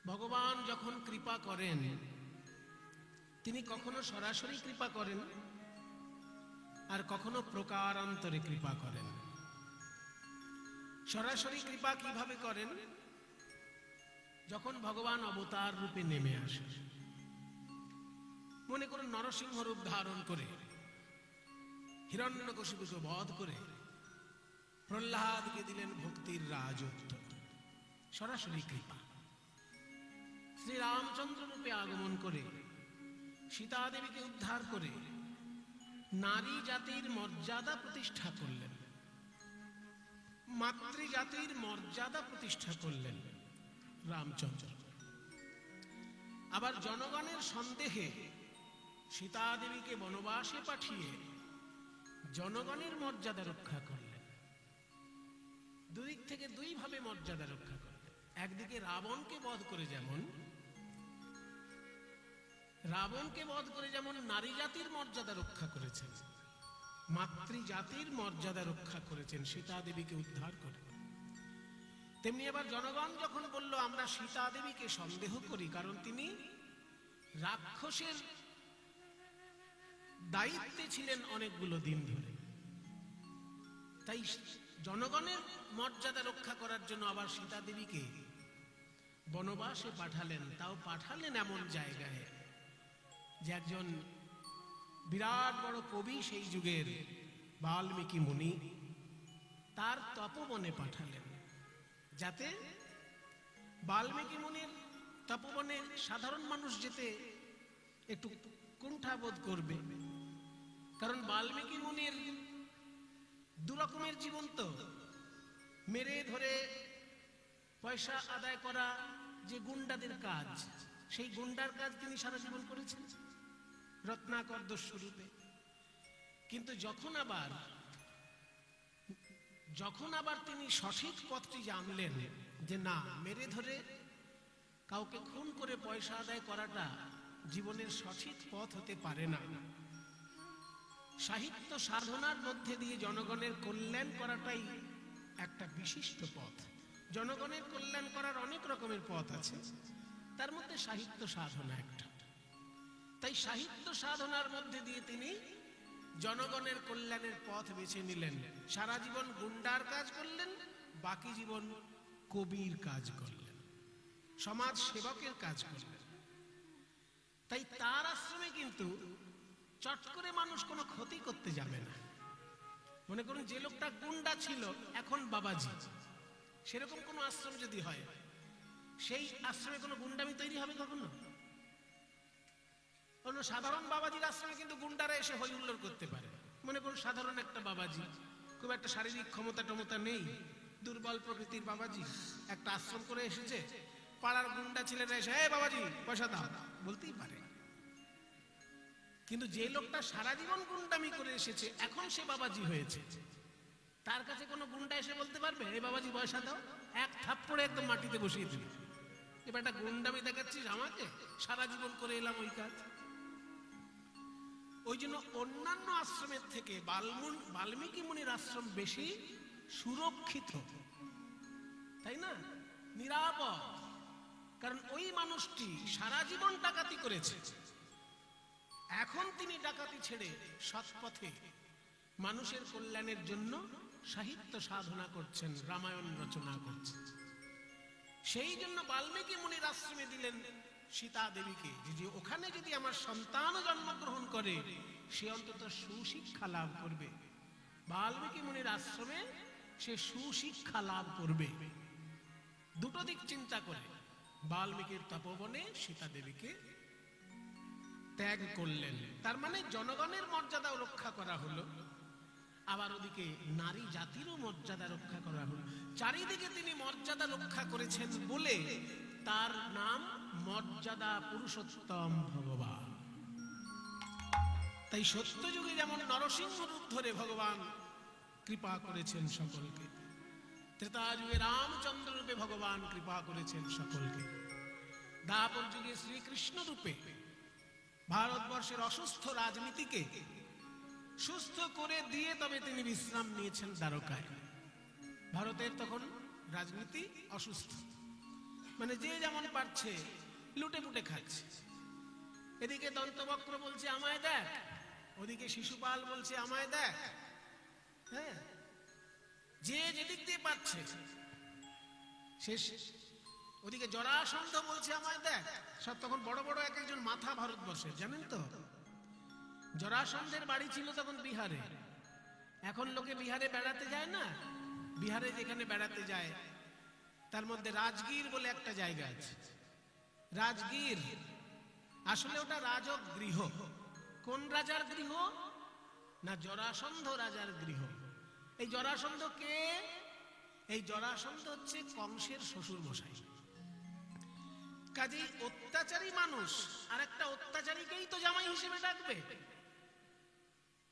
ভগবান যখন কৃপা করেন তিনি কখনো সরাসরি কৃপা করেন আর কখনো প্রকারান্তরে কৃপা করেন। সরাসরি কৃপা কিভাবে করেন? যখন ভগবান অবতার রূপে নেমে আসে, মনে করুন নরসিংহ রূপ ধারণ করে হিরণ্যকশিপুকে বধ করে প্রহ্লাদকে দিলেন ভক্তির রাজত্ব, সরাসরি কৃপা। শ্রী রামচন্দ্র রূপে আগমন করে সীতা দেবীকে উদ্ধার করে নারী জাতির মর্যাদা প্রতিষ্ঠা করলেন, মাতৃজাতির মর্যাদা প্রতিষ্ঠা করলেন রামচন্দ্র। আবার জনগণের সন্দেহে সীতা দেবীকে বনবাসে পাঠিয়ে জনগণের মর্যাদা রক্ষা করলেন। দুদিক থেকে দুই ভাবে মর্যাদা রক্ষা করলেন। একদিকে রাবণকে বধ করে যেমন নারী জাতির মর্যাদা রক্ষা করেছেন, মাতৃজাতির মর্যাদা রক্ষা করেছেন সীতা দেবীকে উদ্ধার করে, তেমনি আবার জনগণ যখন বলল আমরা সীতা দেবীকে সন্দেহ করি কারণ তিনি রাক্ষসের দায়িত্বে ছিলেন অনেকগুলো দিন ধরে, তাই জনগণের মর্যাদা রক্ষা করার জন্য আবার সীতা দেবীকে বনবাসে পাঠালেন। তাও পাঠালেন এমন জায়গায় যে একজন বিরাট বড় কবি সেই যুগের বাল্মীকি মুনি তার তপবনে পাঠালেন, যাতে বাল্মীকি মুনির তপবনে সাধারণ মানুষ যেতে একটু কুণ্ঠাবোধ করবে। কারণ বাল্মীকি মুনির দু রকমের জীবন, তো মেরে ধরে পয়সা আদায় করা যে গুন্ডাদের কাজ, সেই গুন্ডার কাজ তিনি সারা জীবন করেছেন রত্নাকর দস্যুরূপে। কিন্তু যখন আবার তিনি সঠিক পথটি জানলেন যে না, মেরে ধরে কাউকে খুন করে পয়সা আদায় করাটা জীবনের সঠিক পথ হতে পারে না, সাহিত্য সাধনার মধ্যে দিয়ে জনগণের কল্যাণ করাটাই একটা বিশিষ্ট পথ। জনগণের কল্যাণ করার অনেক রকমের পথ আছে, তার মধ্যে সাহিত্য সাধনা একটা। তাই সাহিত্য সাধনার মধ্যে দিয়ে তিনি জনগণের কল্যাণের পথ বেছে নিলেন। সারা জীবন গুন্ডার কাজ করলেন, বাকি জীবন কবির কাজ করলেন, সমাজ সেবকের কাজ করলেন। তাই তার আশ্রমে কিন্তু চট করে মানুষ কোনো ক্ষতি করতে যাবে না। মনে করুন যে লোকটা গুন্ডা ছিল এখন বাবাজি, সেরকম কোনো আশ্রম যদি হয়, সেই আশ্রমে কোনো গুন্ডামি তৈরি হবে কখনো? অন্য সাধারণ বাবাজির আশ্রমে কিন্তু গুন্ডারা এসে হই হুল্লোড় করতে পারে। মনে করুন সাধারণ একটা বাবাজি, খুব একটা শারীরিক ক্ষমতা নেই, দুর্বল প্রকৃতির বাবাজি একটা আশ্রম করে এসেছে, পাড়ার গুন্ডা ছেলেরা এসে হে বাবাজি পয়সা দাও বলতেই পারে। কিন্তু যে লোকটা সারা জীবন গুন্ডামি করে এসেছে এখন সে বাবাজি হয়েছে, তার কাছে কোনো গুন্ডা এসে বলতে পারবে এই বাবাজি পয়সা দাও? এক থাপ্পড়ে একদম মাটিতে বসিয়ে দিল। এবার একটা গুন্ডামি দেখাচ্ছিস আমাকে, সারা জীবন করে এলাম ওই কাজ। ওই জন্য অন্যান্য আশ্রমের থেকে বাল্মীকি মুনির আশ্রম বেশি সুরক্ষিত, তাই না? নিরাপদ। কারণ ওই মানুষটি সারা জীবন ডাকাতি করেছে, এখন তিনি ডাকাতি ছেড়ে সৎ পথে মানুষের কল্যাণের জন্য সাহিত্য সাধনা করছেন, রামায়ণ রচনা করছেন। সেই জন্য বাল্মীকি মুনির আশ্রমে দিলেন সীতা দেবীকে, যে ওখানে যদি আমার সন্তান জন্মগ্রহণ করে সে অন্তত সুশিক্ষা লাভ করবে। বাল্মীকি মুনির আশ্রমে সে সুশিক্ষা লাভ করবে। দুটো দিক চিন্তা করে বাল্মীকির তপবনে সীতা দেবীকে ত্যাগ করলেন। তার মানে জনগণের মর্যাদা রক্ষা করা হলো, আবার ওদিকে নারী জাতিরও মর্যাদা রক্ষা করা হলো। চারিদিকে তিনি মর্যাদা রক্ষা করেছেন বলে তার নাম মর্যাদা পুরুষোত্তম ভগবান। তাই সত্য যুগে যেমন নরসিংহ রূপ ধরে ভগবান কৃপা করেছেন সকলকে, ত্রেতা যুগে রামচন্দ্র রূপে ভগবান কৃপা করেছেন সকলকে, দ্বাপর যুগে শ্রীকৃষ্ণ রূপে ভারতবর্ষের অসুস্থ রাজনীতিকে সুস্থ করে দিয়ে তবে তিনি বিশ্রাম নিয়েছেন দ্বারকায়। ভারতের তখন রাজনীতি অসুস্থ, মানে যে যেমন পারছে লুটে পুটে খাচ্ছে। এদিকে দন্তবক্র বলছে আমায় দেখ, ওদিকে শিশুপাল বলছে আমায় দেখ। হ্যাঁ, যে যেদিক দিয়ে পাচ্ছে শেষ। ওদিকে জরাসন্ধ বলছে আমায় দেখ। সব তখন বড় বড় এক একজন মাথা ভারতবর্ষের, জানেন তো। জরাসন্ধের বাড়ি ছিল তখন বিহারে। এখন লোকে বিহারে বেড়াতে যায় না, বিহারে যেখানে বেড়াতে যায় তার মধ্যে রাজগীর বলে একটা জায়গা আছে। রাজগীর আসলে ওটা রাজগৃহ। কোন রাজার গৃহ? না, জরাসন্ধ রাজার গৃহ। এই জরাসন্ধ কে? এই জরাসন্ধ হচ্ছে কংসের শ্বশুর মশাই। কাজেই অত্যাচারী মানুষ আর একটা অত্যাচারীকেই তো জামাই হিসেবে ডাকবে।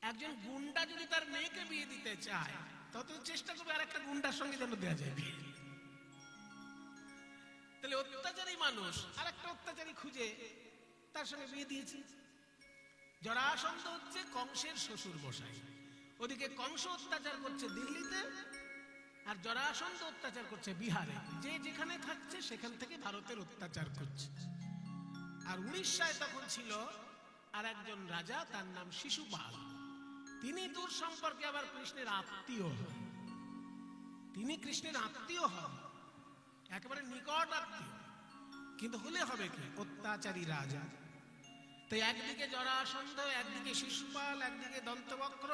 একজন গুন্ডা যদি তার মেয়েকে বিয়ে দিতে চায় তত চেষ্টা করবে আর একটা গুন্ডার সঙ্গে যেন দেওয়া যায় বিয়ে। তাহলে অত্যাচারী মানুষ আর একটা অত্যাচারী খুঁজে তার সঙ্গে বিয়ে দিয়েছে। জরাসন্ধ হচ্ছে কংসের শ্বশুর মশাই। ওদিকে কংস অত্যাচার করছে দিল্লিতে, আর জরাসন্ধ অত্যাচার করছে বিহারে। যে যেখানে থাকছে সেখান থেকে ভারতের অত্যাচার করছে। আর উড়িষ্যায় তখন ছিল আর একজন রাজা, তার নাম শিশুপাল। তিনি দূর সম্পর্কে আবার কৃষ্ণের আত্মীয় হন। তিনি কৃষ্ণের আত্মীয় হন, একেবারে নিকট আত্মীয়। কিন্তু হলে হবে কি, অত্যাচারী রাজা। তো একদিকে জরাসন্ধ, একদিকে শিশুপাল, একদিকে দন্তবক্র,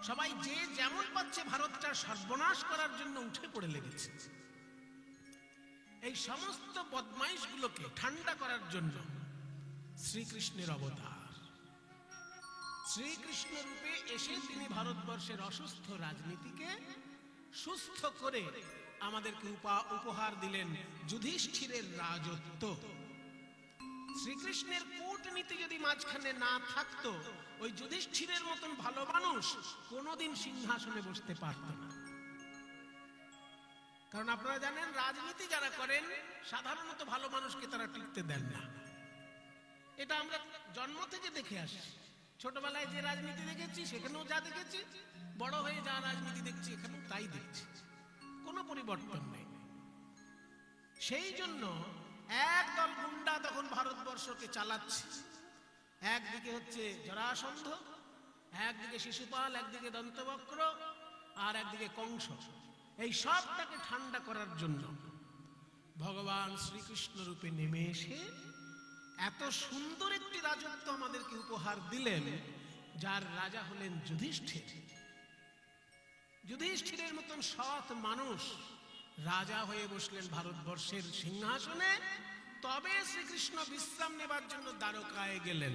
সবাই যে যেমন পাচ্ছে ভারতটা সর্বনাশ করার জন্য উঠে পড়ে লেগেছে। এই সমস্ত বদমাইশগুলোকে ঠান্ডা করার জন্য শ্রীকৃষ্ণের অবতার। শ্রীকৃষ্ণ রূপে এসে তিনি ভারতবর্ষের অসুস্থ রাজনীতিকে সুস্থ করে আমাদেরকে উপহার দিলেন যুধিষ্ঠিরের রাজত্ব। শ্রীকৃষ্ণের কূটনীতি যদি মাঝখানে না থাকতো, ওই যুধিষ্ঠিরের মতন ভালো মানুষ কোনোদিন সিংহাসনে বসতে পারত না। কারণ আপনারা জানেন, রাজনীতি যারা করেন সাধারণত ভালো মানুষকে তারা টিকতে দেন না। এটা আমরা জন্ম থেকে দেখে আসি। ছোটবেলায় যে রাজনীতি দেখেছি সেখানেও যা দেখেছি, বড় হয়ে যা রাজনীতি দেখছি এখানেও তাই দেখছি, কোনো পরিবর্তন নেই। সেই জন্য একদল গুন্ডা তখন ভারতবর্ষকে চালাচ্ছে। একদিকে হচ্ছে জরাসন্ধ, একদিকে শিশুপাল, একদিকে দন্তবক্র, আর একদিকে কংস। এই সবটাকে ঠান্ডা করার জন্য ভগবান শ্রীকৃষ্ণ রূপে নেমে এসে এত সুন্দর একটি রাজত্ব আমাদেরকে উপহার দিলেন, যার রাজা হলেন যুধিষ্ঠির। যুধিষ্ঠিরের মতন সৎ মানুষ রাজা হয়ে বসলেন ভারতবর্ষের সিংহাসনে। তবে শ্রীকৃষ্ণ বিশ্রাম নেবার জন্য দ্বারকায় গেলেন।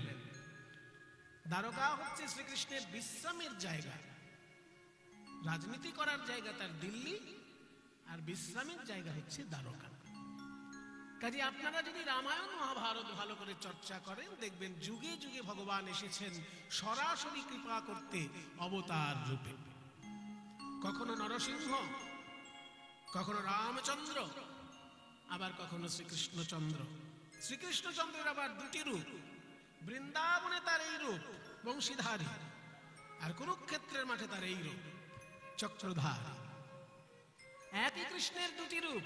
দ্বারকা হচ্ছে শ্রীকৃষ্ণের বিশ্রামের জায়গা। রাজনীতি করার জায়গা তার দিল্লি, আর বিশ্রামের জায়গা হচ্ছে দ্বারকা। কাজে আপনারা যদি রামায়ণ মহাভারত ভালো করে চর্চা করেন, দেখবেন যুগে যুগে ভগবান এসেছেন সরাসরি কৃপা করতে অবতার রূপে। কখনো নরসিংহ, কখনো রামচন্দ্র, আবার কখনো শ্রীকৃষ্ণচন্দ্র। শ্রীকৃষ্ণচন্দ্রের আবার দুটি রূপ। বৃন্দাবনে তার এই রূপ বংশীধারী, আর কুরুক্ষেত্রের মাঠে তার এই রূপ চক্রধার। একই কৃষ্ণের দুটি রূপ।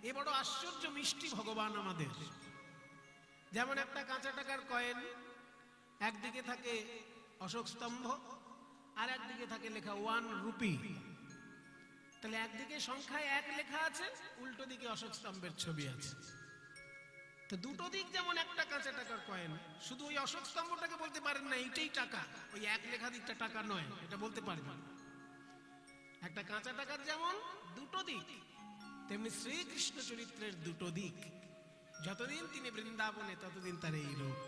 এ বড় আশ্চর্য মিষ্টি ভগবান আমাদের। যেমন একটা কাঁচা টাকার কয়েন, একদিকে থাকে অশোক স্তম্ভ, আর একদিকে থাকে লেখা 1 রুপি। তাহলে একদিকে সংখ্যায় 1 লেখা আছে, উল্টো দিকে অশোক স্তম্ভের ছবি আছে। তো দুটো দিক যেমন একটা কাঁচা টাকার কয়েন, শুধু ওই অশোক স্তম্ভটাকে বলতে পারেন না এইটাই টাকা, ওই 1 লেখা দিকটা টাকা নয়, এটা বলতে পারবেন। একটা কাঁচা টাকার যেমন দুটো দিক, তেমনি শ্রীকৃষ্ণ চরিত্রের দুটো দিক। যতদিন তিনি বৃন্দাবনে ততদিন তার এই রূপ।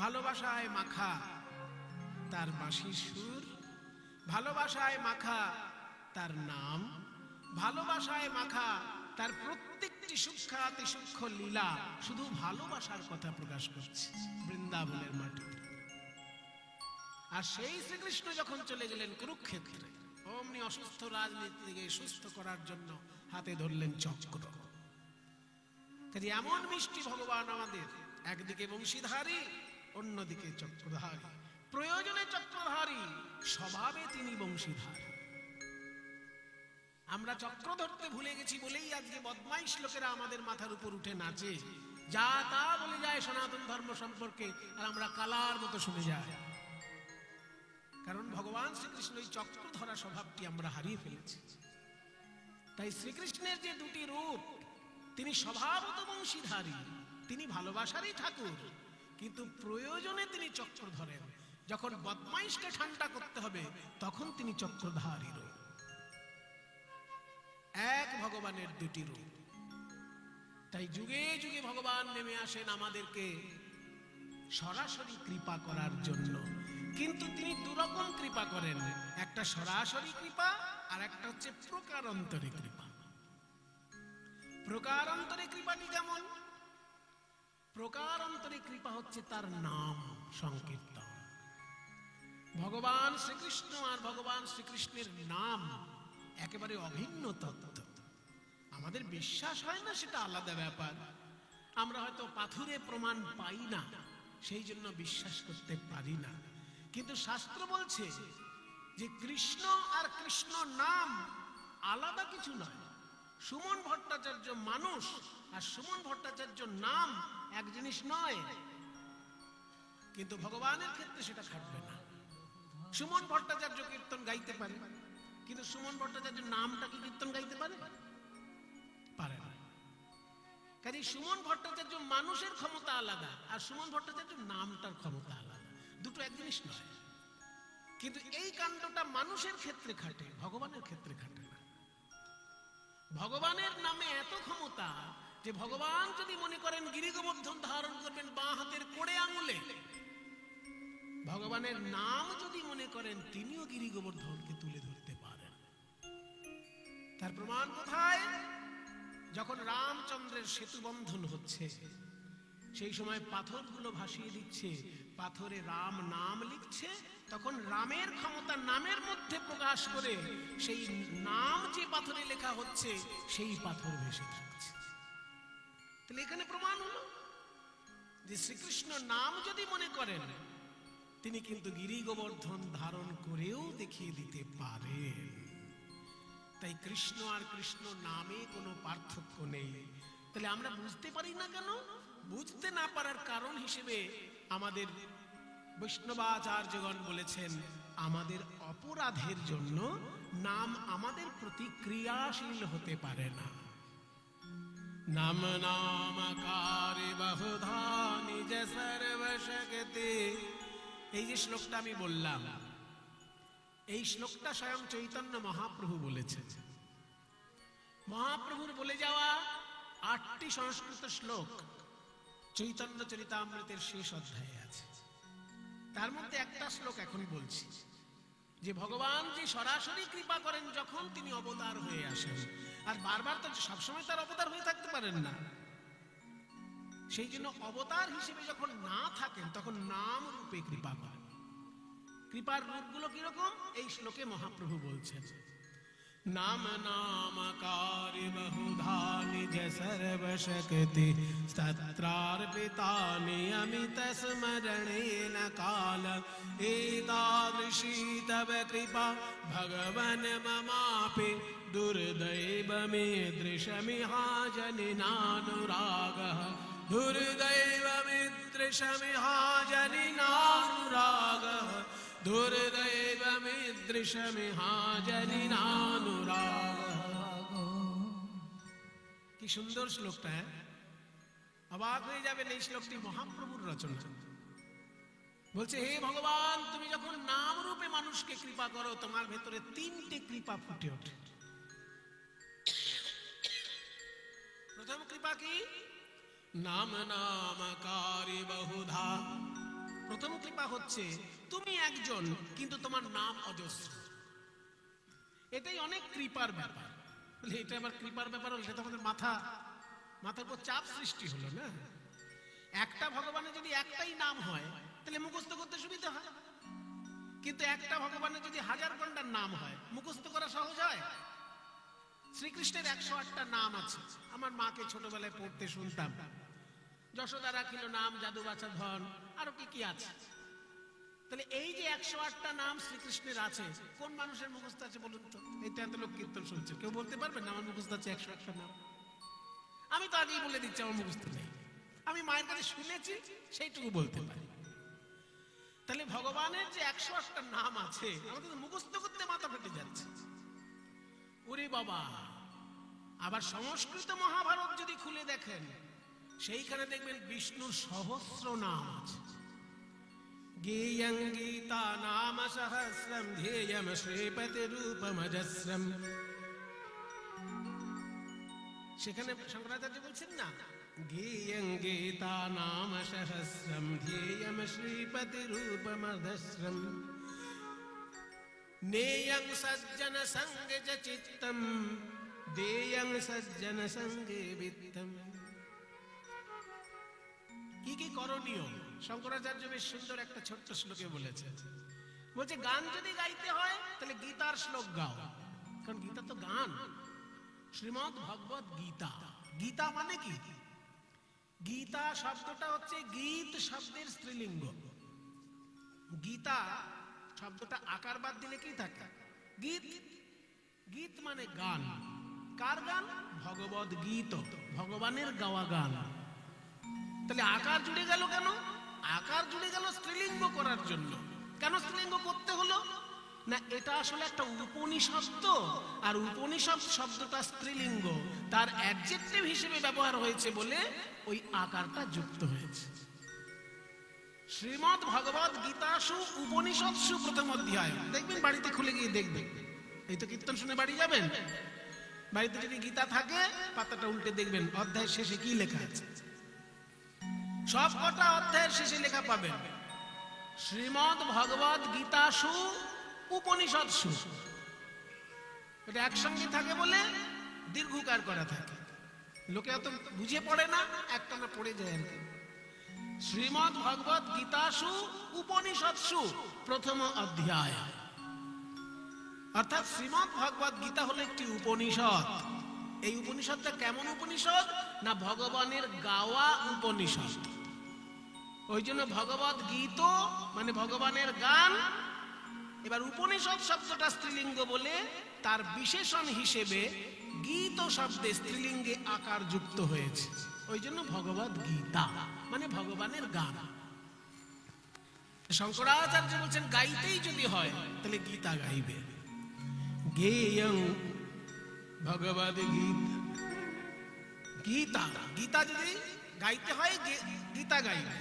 ভালোবাসায় মাখা তার বাঁশির সুর, ভালোবাসায় মাখা তার নাম, ভালোবাসায় মাখা তার প্রত্যেকটি সূক্ষ্মাতি সূক্ষ্ম লীলা শুধু ভালোবাসার কথা প্রকাশ করছে বৃন্দাবনের মাটিতে। আর সেই শ্রীকৃষ্ণ যখন চলে গেলেন কুরুক্ষেত্রে, অমনি অসুস্থ রাজনীতিকে সুস্থ করার জন্য হাতে ধরলেন চক্র। কাজে এমন মিষ্টি ভগবান আমাদের, একদিকে বংশীধারী, অন্যদিকে চক্রধারী। প্রয়োজনে চক্রধারী, স্বভাবে তিনি বংশীধারী। আমরা চক্র ধরতে ভুলে গেছি বলেই আজকে বদমাইশ লোকেরা আমাদের মাথার উপর উঠে নাচে, যা তা বলে যায় সনাতন ধর্ম সম্পর্কে, আর আমরা কালার মতো শুনে যাই। কারণ ভগবান শ্রীকৃষ্ণ এই চক্র ধরা স্বভাবটি আমরা হারিয়ে ফেলেছি। তাই শ্রীকৃষ্ণের যে দুটি রূপ, তিনি স্বভাবত বংশীধারী, তিনি ভালোবাসারই ঠাকুর, কিন্তু প্রয়োজনে তিনি চক্র ধরেন। যখন বদমাইশকে ঠান্ডা করতে হবে তখন তিনি চক্রধারী রূপ। এক ভগবানের দুটি রূপ। তাই যুগে যুগে ভগবান নেমে আসেন আমাদেরকে সরাসরি কৃপা করার জন্য, কিন্তু তিনি দুরকম কৃপা করেন, একটা সরাসরি কৃপা আর একটা হচ্ছে প্রকারান্তরে কৃপা। প্রকারান্তরে কৃপাটি যেমন, প্রকারান্তরে কৃপা হচ্ছে তার নাম সংকীর্তন। ভগবান শ্রীকৃষ্ণ আর ভগবান শ্রীকৃষ্ণের নাম একেবারে অভিন্ন তত্ত্ব। আমাদের বিশ্বাস হয় না সেটা আলাদা ব্যাপার, আমরা হয়তো পাথুরে প্রমাণ পাই না, সেই জন্য বিশ্বাস করতে পারি না। কিন্তু শাস্ত্র বলছে যে কৃষ্ণ আর কৃষ্ণ নাম আলাদা কিছু নয়। সুমন ভট্টাচার্য মানুষ আর সুমন ভট্টাচার্য নাম এক জিনিস নয়, কিন্তু ভগবানের ক্ষেত্রে সেটা খাটবে না। সুমন ভট্টাচার্য কীর্তন গাইতে পারে, কিন্তু সুমন ভট্টাচার্য নামটা কি কীর্তন গাইতে পারে? পারে না। কাজে সুমন ভট্টাচার্য মানুষের ক্ষমতা আলাদা আর সুমন ভট্টাচার্য নামটার ক্ষমতা আলাদা, দুটো এক জিনিস নয়। কিন্তু এই কাণ্ডটা মানুষের ক্ষেত্রে খাটে, ভগবানের ক্ষেত্রে খাটে না। ভগবানের নামে এত ক্ষমতা যে ভগবান যদি মনে করেন গিরিগোবর্ধন ধারণ করবেন বাঁ হাতের কোড়ে আঙুলে, ভগবানের নাম যদি মনে করেন তিনিও গিরিগোবর্ধনকে তুলে ধরতে পারেন। তার প্রমাণ কোথায়? যখন রামচন্দ্রের সেতু বন্ধন হচ্ছে, সেই সময় পাথরগুলো ভাসিয়ে দিচ্ছে, পাথরে রাম নাম লিখছে, তখন রামের ক্ষমতা নামের মধ্যে প্রকাশ করে সেই নাম যে পাথরে লেখা হচ্ছে সেই পাথর ভেসে থাকছে। তাহলে এখানে প্রমাণ হলো যে শ্রীকৃষ্ণ নাম যদি মনে করেন তিনি কিন্তু গিরি গোবর্ধন ধারণ করেও দেখিয়ে দিতে পারেন। তাই কৃষ্ণ আর কৃষ্ণ নামে কোনো পার্থক্য নেই। তাহলে আমরা বুঝতে পারি না কেন? বুঝতে না পারার কারণ হিসেবে আমাদের বৈষ্ণবাচার্যগণ বলেছেন, আমাদের অপরাধের জন্য নাম আমাদের প্রতি ক্রিয়াশীল হতে পারে না। নাম নামকারে বহুধা নিজ সর্বশক্তি, এই যে শ্লোকটা আমি বললাম, এই শ্লোকটা স্বয়ং চৈতন্য মহাপ্রভু বলেছেন। মহাপ্রভুর বলে যাওয়া 8টি সংস্কৃত শ্লোক চৈতন্য চরিতামৃতের শেষ অধ্যায়ে আছে। তার মধ্যে একটা শ্লোক এখন বলছি, যে ভগবান যে সরাসরি কৃপা করেন যখন তিনি অবতার হয়ে আসেন, আর বারবার তো সবসময় তার অবতার হয়ে থাকতে পারেন না, সেই জন্য অবতার হিসেবে যখন না থাকেন তখন নাম রূপে কৃপা করেন। কৃপার রূপগুলো কিরকম এই শ্লোকে মহাপ্রভু বলছেন। নাম নামকারি বহুধা নিজ সর্বশক্তি স্তোত্রার্পিতা নিয়মিত স্মरणेन काल एतादृशी तव कृपा भगवन् ममापि दुर्दैवमीदृशमिहाजनिनानुरागः दुर्दैवमिदृशमिहाजनिनानुरागः दुर्दैवमिदृशमिहाजनिनानुरागः। কি সুন্দর শ্লোকটা! অবাক হয়ে যাবেন, এই শ্লোকটি মহাপ্রভুর রচনা। বলছে, হে ভগবান, তুমি যখন নাম রূপে মানুষকে কৃপা করো, তোমার ভেতরে 3টে কৃপা ফুটে ওঠে। প্রথম কৃপা কি? নাম নামকারি বহুধা। প্রথম কৃপা হচ্ছে তুমি একজন কিন্তু তোমার নাম অজস্র। এটাই অনেক কৃপার ব্যাপার। এটা আবার কৃপার ব্যাপার হলে সেটা আমাদের মাথার উপর চাপ সৃষ্টি হলো না। একটা ভগবানের যদি একটাই নাম হয় তাহলে মুখস্থ করতে সুবিধা হয়, কিন্তু একটা ভগবানের যদি 1000 গন্ডার নাম হয় মুখস্থ করা সহজ হয়? শ্রীকৃষ্ণের 108টা নাম আছে। আমার মাকে ছোটবেলায় পড়তে শুনতাম। যশোদা রাখিল নাম, যাদু বাছা ধন, আরো কি কি আছে। তাহলে এই যে 108টা নাম শ্রীকৃষ্ণের আছে, কোন মানুষের মুখস্থ আছে বলুন তো? এটা এত লোক কীর্তন শুনছে, কেউ বলতে পারবেন না আমার মুখস্থ আছে 101টা নাম? আমি তো আগেই বলে দিচ্ছি আমার মুখস্থ নেই, আমি মায়ের কাছে শুনেছি সেইটুকু বলতে পারি। তাহলে ভগবানের যে 108টা নাম আছে আমাদের মুখস্থ করতে মাথা ফেটে যাচ্ছে। ওরে বাবা, আবার সংস্কৃত মহাভারত যদি খুলে দেখেন সেইখানে দেখবেন বিষ্ণুর সহস্র নাম আছে। গেয়ং গীতা নাম সহস্রম ধ্যেয়ম শ্রীপতি রূপমজস্রম। সেখানে শঙ্করাচার্য বলছেন না, গেয়ং গীতা নাম সহস্রম ধ্যেয়ম শ্রীপতি রূপমজস্রম নেয়ং সজ্জন সঙ্গে চ চিত্তম দেয়ং সজ্জন সঙ্গে বিত্তম। কি কি করণীয় শঙ্করাচার্য বেশ সুন্দর একটা ছোট্ট শ্লোকে বলেছে। বলছে গান যদি গাইতে হয় তাহলে গীতার শ্লোক গাও, কারণ গীতা তো গান। শ্রীমদ্ ভগবত গীতা, গীতা মানে কি? গীতা শব্দটা হচ্ছে গীত শব্দের স্ত্রীলিঙ্গ। গীতা শব্দটা আকার বাদ দিলে কি থাকে? গীত। গীত মানে গান। কার গান? ভগবত গীত, ভগবানের গাওয়া গান। তাহলে আকার জুড়ে গেল কেন? আকার জুড়ে গেল স্ত্রীলিঙ্গ করার জন্য। কেন স্ত্রীলিঙ্গ করতে হলো না? এটা আসলে একটা উপনিষদ, আর উপনিষদ শব্দটা স্ত্রীলিঙ্গ, তার অ্যাডজেক্টিভ হিসেবে ব্যবহার হয়েছে বলে ওই আকারটা যুক্ত হয়েছে। শ্রীমদ্ ভগবত গীতাসু উপনিষদসু প্রথম অধ্যায় দেখবেন, বাড়িতে খুলে গিয়ে দেখবেন। এই তো কীর্তন শুনে বাড়ি যাবেন, বাড়িতে যদি গীতা থাকে পাতাটা উল্টে দেখবেন অধ্যায়ের শেষে কি লেখা আছে। সব কটা অধ্যায়ের শেষে লেখা পাবেন শ্রীমদ্ ভগবত গীতাসু উপনিষদসু। এটা একসঙ্গে থাকে বলে দীর্ঘকার করা থাকে, লোকে অত বুঝে পড়ে না, একটা না পড়ে যায় আর কি। শ্রীমদ্ ভগবত গীতাসু উপনিষদসু প্রথম অধ্যায়, অর্থাৎ শ্রীমদ্ ভগবত গীতা হলো একটি উপনিষদ। এই উপনিষদটা কেমন উপনিষদ না? ভগবানের গাওয়া উপনিষদ। ওই জন্য ভগবত গীত মানে ভগবানের গান। এবার উপনিষদ শব্দটা স্ত্রীলিঙ্গ বলে তার বিশেষণ হিসেবে গীত শব্দে স্ত্রীলিঙ্গে আকার যুক্ত হয়েছে, ওই জন্য ভগবত গীতা মানে ভগবানের গান। শঙ্করাচার্য বলছেন গাইতেই যদি হয় তাহলে গীতা গাইবে। গেয়ং ভগবত গীতা, গীতা যদি গাইতে হয় গীতা গাইবে।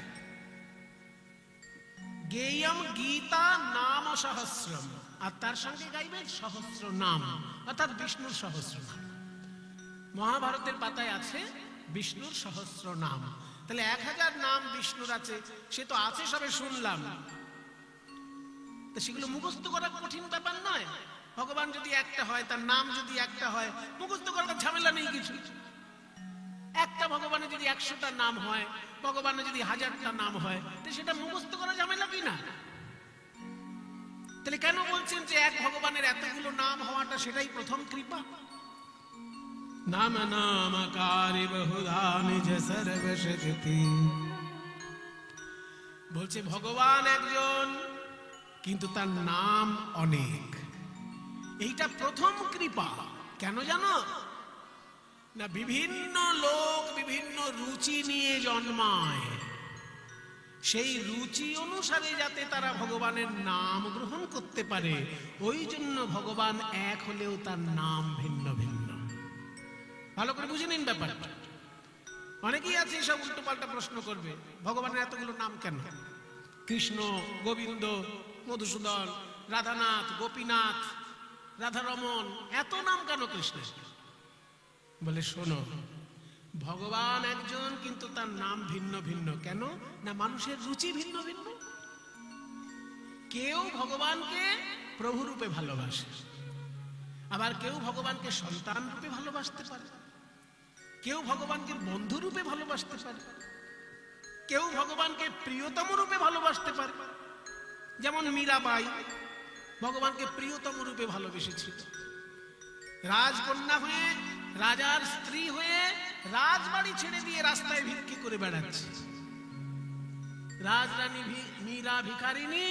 গেয়ম গীতা নাম সহস্রম, আর তার সঙ্গে গাইবে সহস্র নাম, অর্থাৎ বিষ্ণুর সহস্র নাম। মহাভারতের পাতায় আছে বিষ্ণুর সহস্র নাম। তাহলে 1000 নাম বিষ্ণুর আছে, সে তো আছে সবে শুনলাম, সেগুলো মুখস্থ করা কঠিন ব্যাপার নয়। ভগবান যদি একটা হয়, তার নাম যদি একটা হয়, মুখস্থ করার ঝামেলা নেই কিছু। একটা ভগবানের যদি 100টা নাম হয়, ভগবানের যদি 1000টা নাম হয়, তো সেটা মুখস্থ করা ঝামেলা কি না? তাহলে কেন বলছেন যে এক ভগবানের এতগুলো নাম হওয়াটা সেটাই প্রথম কৃপা? নাম নামকারী বহুধা নিজ সর্বশক্তি। বলছে ভগবান একজন কিন্তু তার নাম অনেক, এইটা প্রথম কৃপা। কেন জানো না? বিভিন্ন লোক বিভিন্ন রুচি নিয়ে জন্মায়, সেই রুচি অনুসারে যাতে তারা ভগবানের নাম গ্রহণ করতে পারে, ওই জন্য ভগবান এক হলেও তার নাম ভিন্ন ভিন্ন। ভালো করে বুঝে নিন ব্যাপারটা। অনেকেই আছে সব উল্টো পাল্টা প্রশ্ন করবে, ভগবানের এতগুলো নাম কেন? কৃষ্ণ, গোবিন্দ, মধুসূদন, রাধানাথ, গোপীনাথ, রাধারমন, এত নাম কেন কৃষ্ণের? বলে শোনো, ভগবান একজন কিন্তু তার নাম ভিন্ন ভিন্ন। কেন না? মানুষের রুচি ভিন্ন ভিন্ন। কেউ ভগবানকে প্রভু রূপে ভালোবাসে, আবার কেউ ভগবানকে সন্তান রূপে ভালোবাসতে পারে, কেউ ভগবানকে বন্ধু রূপে ভালোবাসতে পারে, কেউ ভগবানকে প্রিয়তম রূপে ভালোবাসতে পারে। যেমন মীরাবাই ভগবানকে প্রিয়তম রূপে ভালোবেসেছিল। রাজকন্যা হয়ে, রাজার স্ত্রী হয়ে রাজবাড়ি ছেড়ে দিয়ে রাস্তায় ভিক্ষে করে বেড়াচ্ছে। রাজরানী মীরা ভিখারিনী,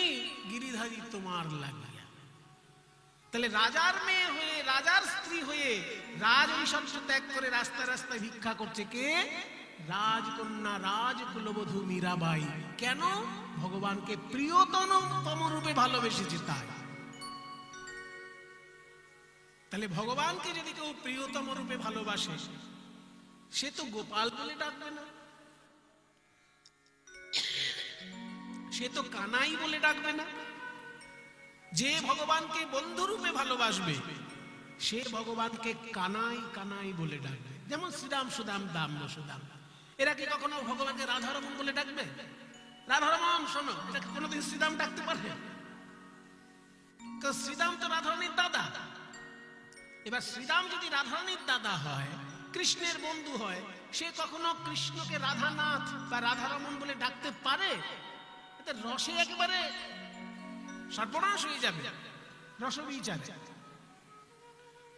গিরিধারী তোমার লাগিয়া। তাহলে রাজার মেয়ে হয়ে, রাজার স্ত্রী হয়ে রাজ ঐশ্বর্য ত্যাগ করে রাস্তায় রাস্তায় ভিক্ষা করছে কে? রাজকন্যা, রাজকুলবধূ মীরাবাই। কেন? ভগবানকে প্রিয়তম রূপে ভালোবেসেছে তাই। তাহলে ভগবানকে যদি কেউ প্রিয়তম রূপে ভালোবাসে, সে তো গোপাল বলে ডাকবে না, সে তো কানাই বলে ডাকবে না। যে ভগবানকে বন্ধু রূপে ভালোবাসবে, সে ভগবানকে কানাই কানাই বলে ডাকবে। যেমন শ্রীরাম সুদাম দাম সুদাম, এরা কি কখনো ভগবানকে রাধারমন বলে ডাকবে? রাধারমন শোনো, এটা কোনোদিন শ্রীরাম ডাকতে পারে? শ্রীরাম তো রাধারানীর দাদা। এবার শ্রীরাম যদি রাধারানীর দাদা হয়, কৃষ্ণের বন্ধু হয়, সে কখনো কৃষ্ণকে রাধানাথ বা রাধারমন বলে ডাকতে পারে? এতে রসে একেবারে সর্বনাশ হয়ে যাবে, রসবিচার।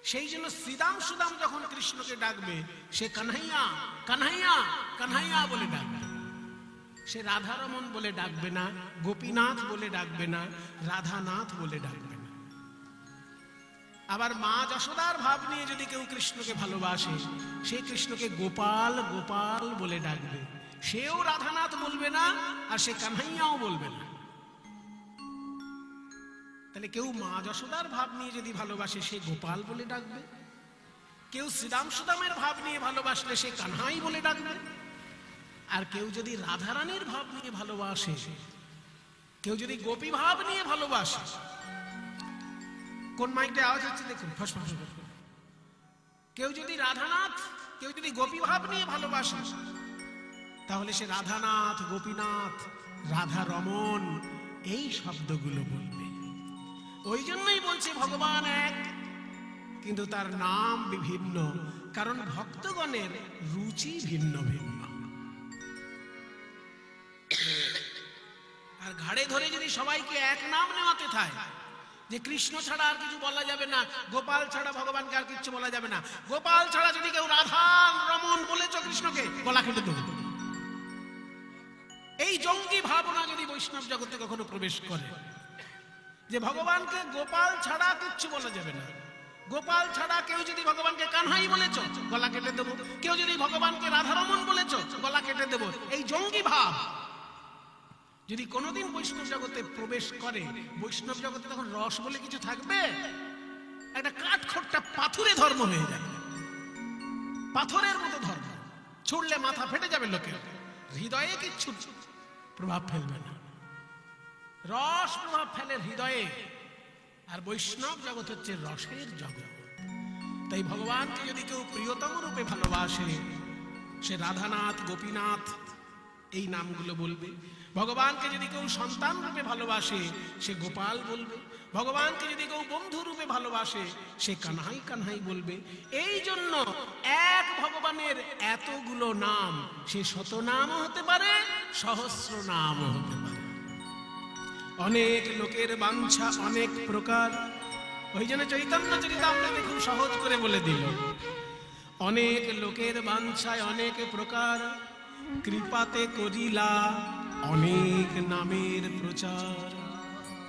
সেই জন্য শ্রীরাম সুদাম যখন কৃষ্ণকে ডাকবে, সে কানহাইয়া কানহাইয়া কানহাইয়া বলে ডাকবে। সে রাধারমন বলে ডাকবে না, গোপীনাথ বলে ডাকবে না, রাধানাথ বলে ডাকবে না। আবার মা যশোদার ভাব নিয়ে যদি কেউ কৃষ্ণকে ভালোবাসে, সে কৃষ্ণকে গোপাল গোপাল বলে ডাকবে। সেও রাধানাথ বলবে না, আর সে কানহাইয়াও বলবে না। তাহলে কেউ মা যশোদার ভাব নিয়ে যদি ভালোবাসে, সে গোপাল বলে ডাকবে। কেউ শ্রীরাম সুদামের ভাব নিয়ে ভালোবাসলে সে কানহাই বলে ডাকবে। আর কেউ যদি রাধারানীর ভাব নিয়ে ভালোবাসে, কেউ যদি গোপী ভাব নিয়ে ভালোবাসে, কোন মাইকটা আওয়াজ হচ্ছে দেখুন, ফস ফস। কেউ যদি রাধানাথ, কেউ যদি গোপী ভাব নিয়ে ভালোবাসে, তাহলে সে রাধানাথ, গোপীনাথ, রাধারমন এই শব্দগুলো বলবে। ওই জন্যই বলছে ভগবান এক, কিন্তু তার নাম বিভিন্ন, কারণ ভক্তগণের রুচি ভিন্ন ভিন্ন। আর ঘাড়ে ধরে যদি সবাইকে এক নাম নেওয়াতে থাকে, যে কৃষ্ণ ছাড়া আর কিছু বলা যাবে না, গোপাল ছাড়া ভগবানকে আর কিছু বলা যাবে না, গোপাল ছাড়া যদি কেউ রাধা রমন বলেছ কৃষ্ণকে, গলা কেটে দেবে। এই জঙ্গি ভাবনা যদি বৈষ্ণব জগতে কখনো প্রবেশ করে, যে ভগবানকে গোপাল ছাড়া কিচ্ছু বলা যাবে না, গোপাল ছাড়া কেউ যদি ভগবানকে কানহাই বলেছ, গলা কেটে দেবো, কেউ যদি ভগবানকে রাধারমন বলেছ, গলা কেটে দেবো, এই জঙ্গি ভাব যদি কোনোদিন বৈষ্ণব জগতে প্রবেশ করে, বৈষ্ণব জগতে তখন রস বলে কিছু থাকবে? একটা কাঠখোট্টা পাথুরে ধর্ম হয়ে যাবে, পাথরের মতো ধর্ম, ছুড়লে মাথা ফেটে যাবে লোকের, হৃদয়ে কিচ্ছু প্রভাব ফেলবে না। রস প্রভাব ফেলে হৃদয়ে, আর বৈষ্ণব জগৎ হচ্ছে রসের জগৎ। তাই ভগবানকে যদি কেউ প্রিয়তম রূপে ভালোবাসে, সে রাধানাথ, গোপীনাথ এই নামগুলো বলবে। ভগবানকে যদি কেউ সন্তান রূপে ভালোবাসে, সে গোপাল বলবে। ভগবানকে যদি কেউ বন্ধু রূপে ভালোবাসে, সে কানহাই কানহাই বলবে। এই জন্য এক ভগবানের এতগুলো নাম, সে শত নামও হতে পারে, সহস্র নামও হতে পারে। অনেক লোকের বাঞ্ছা অনেক প্রকার, ওই জন্য চৈতন্য চরিতামৃতে খুব সহজ করে বলে দিল, অনেক লোকের বাঞ্ছায় অনেক প্রকার, কৃপাতে করিলা অনেক নামের প্রচার।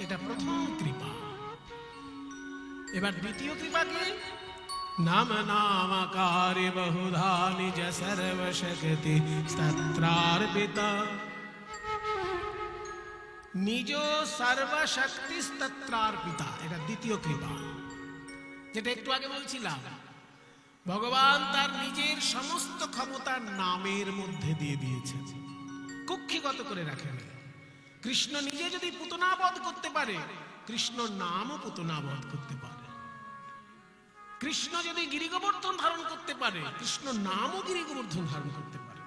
এটা প্রথম কৃপা। এবার দ্বিতীয় কৃপা কি? নাম নামাকারে বহুধা নিজ সর্বশক্তি স্তত্রার্পিতা। নিজ সর্বশক্তি স্তত্রার্পিতা, এটা দ্বিতীয় কৃপা। যেটা একটু আগে বলছিলাম, ভগবান তার নিজের সমস্ত ক্ষমতা নামের মধ্যে দিয়ে দিয়েছেন, কুক্ষিগত করে রাখেন। কৃষ্ণ নিজে যদি পুতনা বধ করতে পারে, কৃষ্ণ নামও পুতনা বধ করতে পারে। কৃষ্ণ যদি গিরিগোবর্ধন ধারণ করতে পারে, কৃষ্ণ নামও গিরিগোবর্ধন ধারণ করতে পারে।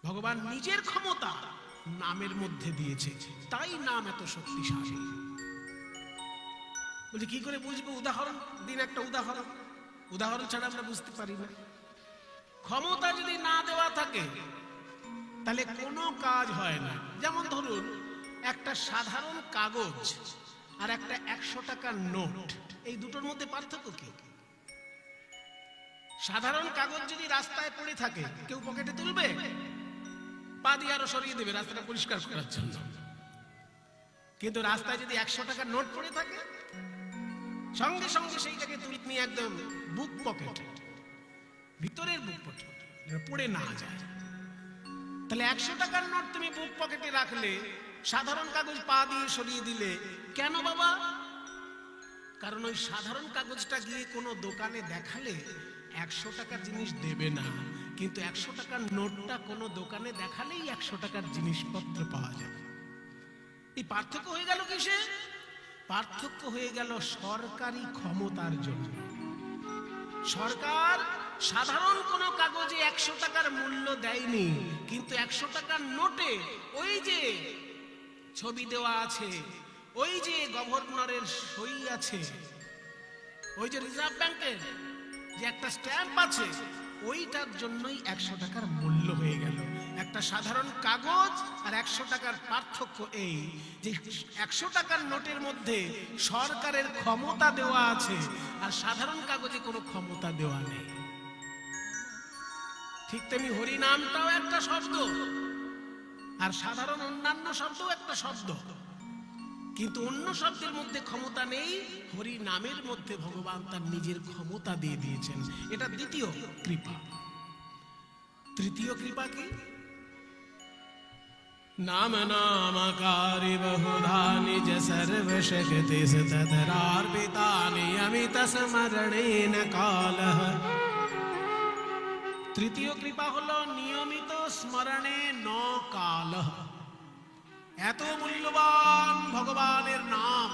ভগবান নিজের ক্ষমতা নামের মধ্যে দিয়েছে, তাই নাম এত শক্তিশালী। বলছি কি করে বুঝবো? উদাহরণ দিন, একটা উদাহরণ। উদাহরণ ছাড়া আমরা বুঝতে পারি না। ক্ষমতা যদি না দেওয়া থাকে, তাহলে কোনো কাজ হয় না। যেমন ধরুন, একটা সাধারণ কাগজ আর একটা 100 টাকার নোট, এই দুটোর মধ্যে পার্থক্য কি? সাধারণ কাগজ যদি রাস্তায় পড়ে থাকে, কেউ পকেটে তুলবে? পা দিয়ে আরো সরিয়ে দেবে রাস্তাটা পরিষ্কার করার জন্য। কিন্তু রাস্তায় যদি 100 টাকার নোট পড়ে থাকে, সঙ্গে সঙ্গে সেইটাকে তুলে নিয়ে একদম বুক পকেট, ভিতরের বুক পকেট, পড়ে না যায়। তাহলে 100 টাকার নোট তুমি বুক পকেটে রাখলে, সাধারণ কাগজ পা দিয়ে সরিয়ে দিলে কেন বাবা? কারণ ওই সাধারণ কাগজটা গিয়ে কোনো দোকানে দেখালে 100 টাকার জিনিস দেবে না, কিন্তু 100 টাকার নোটটা কোনো দোকানে দেখালেই 100 টাকার জিনিসপত্র পাওয়া যাবে। এই পার্থক্য হয়ে গেল কিসে? পার্থক্য হয়ে গেল সরকারি ক্ষমতার জন্য। সরকার সাধারণ কোন কাগজে 100 টাকার মূল্য দেয়নি, কিন্তু 100 টাকার নোটে ওই যে ছবি দেওয়া আছে, ওই যে গভর্নরের সই আছে, ওই যে রিজার্ভ ব্যাংকের যে একটা স্ট্যাম্প আছে, ওইটার জন্যই 100 টাকার মূল্য হয়ে গেল। একটা সাধারণ কাগজ আর 100 টাকার পার্থক্য এই যে 100 টাকার নোটের মধ্যে সরকারের ক্ষমতা দেওয়া আছে, আর সাধারণ কাগজে কোনো ক্ষমতা দেওয়া নেই। ঠিক তেমনি হরি নামটাও একটা শব্দ, আর সাধারণ অন্যান্য শব্দও একটা শব্দ, কিন্তু অন্য শব্দের মধ্যে ক্ষমতা নেই, হরি নামের মধ্যে ভগবান তার নিজের ক্ষমতা দিয়ে দিয়েছেন। এটা দ্বিতীয় কৃপা। তৃতীয় কৃপা কি? নাম নামকারি বহুধা নিজ সর্বশক্তি সততরার্পিতানি অমিত স্মরণেন কালঃ। তৃতীয় কৃপা হলো নিয়মিত স্মরণে ন কালঃ। এত মূল্যবান ভগবানের নাম,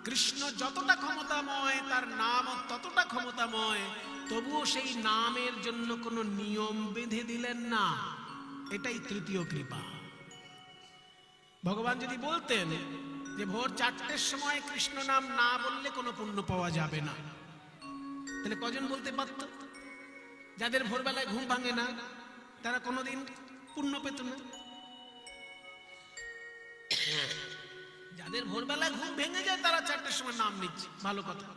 কৃষ্ণ যতটা ক্ষমতাময় তার নাম ততটা ক্ষমতাময়, তবুও সেই নামের জন্য কোনো নিয়ম বেঁধে দিলেন না। এটাই তৃতীয় কৃপা। ভগবান যদি বলতেন যে ভোর 4টের সময় কৃষ্ণ নাম না বললে কোনো পুণ্য পাওয়া যাবে না, তাহলে কজন বলতে পারত? যাদের ভোরবেলায় ঘুম ভাঙে না তারা কোনোদিন পুণ্য পেত না। যাদের ভোরবেলায় ঘুম ভেঙে যায় তারা 4টের সময় নাম নিচ্ছে, ভালো কথা।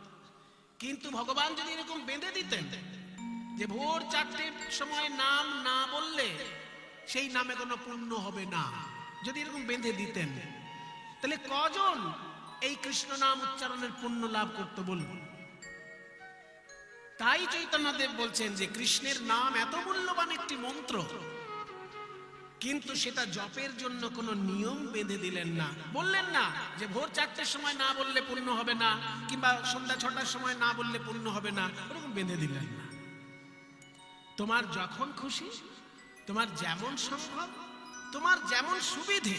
কিন্তু ভগবান যদি এরকম বেঁধে দিতেন যে ভোর 4টের সময় নাম না বললে সেই নামে কোনো পুণ্য হবে না, যদি এরকম বেঁধে দিতেন, তাহলে কজন এই কৃষ্ণ নাম উচ্চারণের পুণ্য লাভ করতে বলুন? তাই চৈতন্যদেব বলছেন যে কৃষ্ণের নাম এত মূল্যবান একটি মন্ত্র, কিন্তু সেটা জপের জন্য কোনো নিয়ম বেঁধে দিলেন না। বললেন না যে ভোর 4টের সময় না বললে পুণ্য হবে না, কিংবা সন্ধ্যা 6টার সময় না বললে পুণ্য হবে না, ওরকম বেঁধে দিলেন না। তোমার যখন খুশি, তোমার যেমন সম্ভব, তোমার যেমন সুবিধে,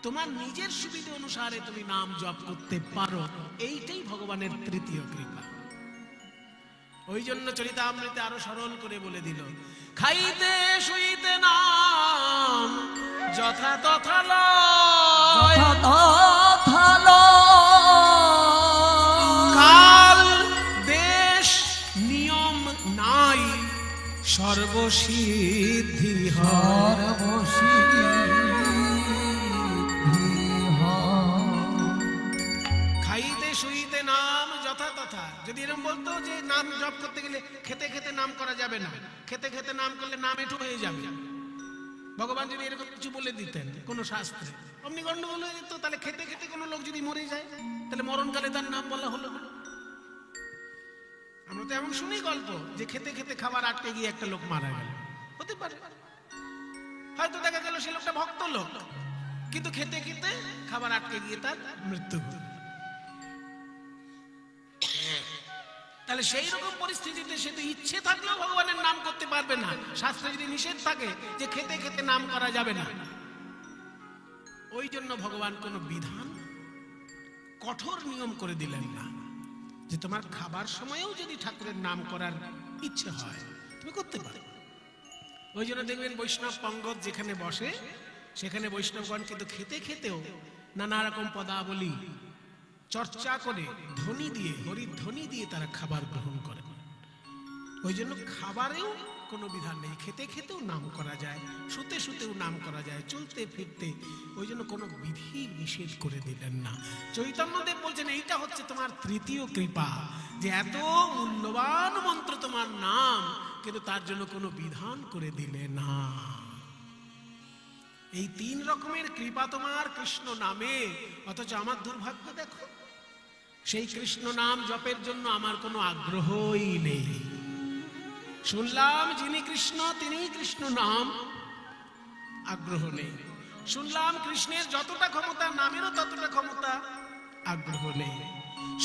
তোমার নিজের সুবিধে অনুসারে তুমি নাম জপ করতে পারো। এইটাই ভগবানের তৃতীয় কৃপা। ওই জন্য চরিতামৃতে আরো সরল করে বলে দিল, খাইতে শুইতে নাম যথা তথা লয়, কাল দেশ নিয়ম নাই, সর্বসিদ্ধি হয়। খাইতে শুইতে নাম যথা তথা। যদি এরকম বলতো যে নাম জপ করতে গেলে খেতে খেতে নাম করা যাবে না, খেতে খেতে নাম করলে নাম এঁটো হয়ে যাবে, ভগবান যদি এরকম কিছু বলে দিতেন কোন শাস্ত্রে, অমনি গন্ডগোল হয়ে যেত। তাহলে খেতে খেতে কোনো লোক যদি মরে যায়, তাহলে মরণকালে তার নাম বলা হলো না। আমরা তো এমন শুনি গল্প যে খেতে খেতে খাবার আটকে গিয়ে একটা লোক মারা গেল। হতে পারে, হয়তো দেখা গেল সে লোকটা ভক্ত লোক, কিন্তু খেতে খেতে খাবার আটকে গিয়ে তার মৃত্যু হল। তাহলে সেই রকম পরিস্থিতিতে সে তো ইচ্ছে থাকলেও ভগবানের নাম করতে পারবে না, শাস্ত্রে যদি নিষেধ থাকে যে খেতে খেতে নাম করা যাবে না। ওই জন্য ভগবান কোনো বিধান, কঠোর নিয়ম করে দিলেন না, যে তোমার খাবার সময়েও যদি ঠাকুরের নাম করার ইচ্ছে হয় তুমি করতে পারো। ওই জন্য দেখবেন বৈষ্ণব পঙ্গত যেখানে বসে সেখানে বৈষ্ণবগণ কিন্তু খেতে খেতেও নানা রকম পদাবলী চর্চা করে ধ্বনি দিয়ে, হরির ধ্বনি দিয়ে তারা খাবার গ্রহণ করেন। ওই জন্য খাবারেও কোনো বিধান নেই, খেতে খেতেও নাম করা যায়, শুতে শুতেও নাম করা যায়, চলতে ফিরতে। ওই জন্য কোনো বিধি নিষেধ করে দিলেন না। চৈতন্যদেব বলছেন এইটা হচ্ছে তোমার তৃতীয় কৃপা, যে এত মূল্যবান মন্ত্র তোমার নাম, কিন্তু তার জন্য কোনো বিধান করে দিলে না। এই 3 রকমের কৃপা তোমার কৃষ্ণ নামে, অথচ আমার দুর্ভাগ্য দেখো, সেই কৃষ্ণ নাম জপের জন্য আমার কোনো আগ্রহই নেই। শুনলাম যিনি কৃষ্ণ তিনি কৃষ্ণ নাম, আগ্রহ নেই। শুনলাম কৃষ্ণের যতটা ক্ষমতা নামেরও ততটা ক্ষমতা, আগ্রহ নেই।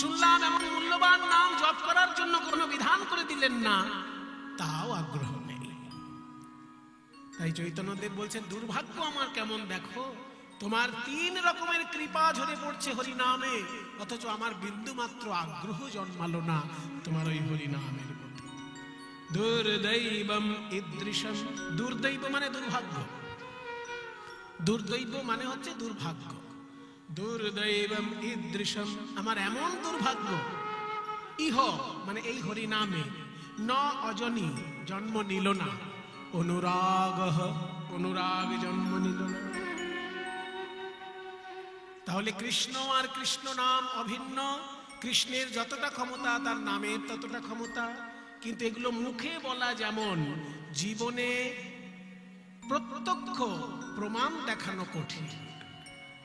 শুনলাম এমন মূল্যবান নাম জপ করার জন্য কোনো বিধান করে দিলেন না, তাও আগ্রহ নেই। তাই চৈতন্যদেব বলছেন দুর্ভাগ্য আমার কেমন দেখো, তোমার 3 রকমের কৃপা ঝরে পড়ছে হরি নামে, অথচ আমার বিন্দু মাত্র আগ্রহ জন্মালো না তোমার ওই হরি নামের প্রতি। দুর্দৈবম ঈদৃশম, দুর্দৈব মানে দুর্ভাগ্য, দুর্দৈব মানে হচ্ছে দুর্ভাগ্য। দুর্দৈবম ঈদৃশম, আমার এমন দুর্ভাগ্য, ইহ মানে এই হরি নামে, ন অজনী জন্ম নিল না, অনুরাগ অনুরাগ জন্ম নিল না। তাহলে কৃষ্ণ আর কৃষ্ণ নাম অভিন্ন, কৃষ্ণের যতটা ক্ষমতা তার নামের ততটা ক্ষমতা, কিন্তু এগুলো মুখে বলা যেমন, জীবনে প্রত্যক্ষ প্রমাণ দেখানো কঠিন।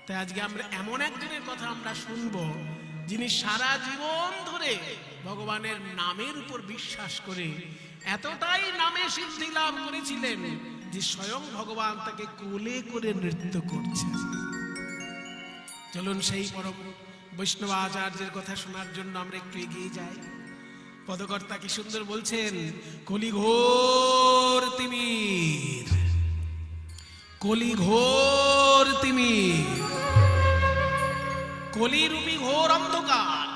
তাই আজকে আমরা এমন একজনের কথা আমরা শুনবো, যিনি সারা জীবন ধরে ভগবানের নামের উপর বিশ্বাস করে এতটাই নামে সিদ্ধি লাভ করেছিলেন যে স্বয়ং ভগবান তাকে কোলে করে নৃত্য করছে। চলুন সেই পরম বৈষ্ণব আচার্যের কথা শোনার জন্য আমরা একটু এগিয়ে যাই। পদকর্তা কি সুন্দর বলছেন, কলি ঘোর তিমির, কলি ঘোর তিমির, কলিরূপী ঘোর অন্ধকার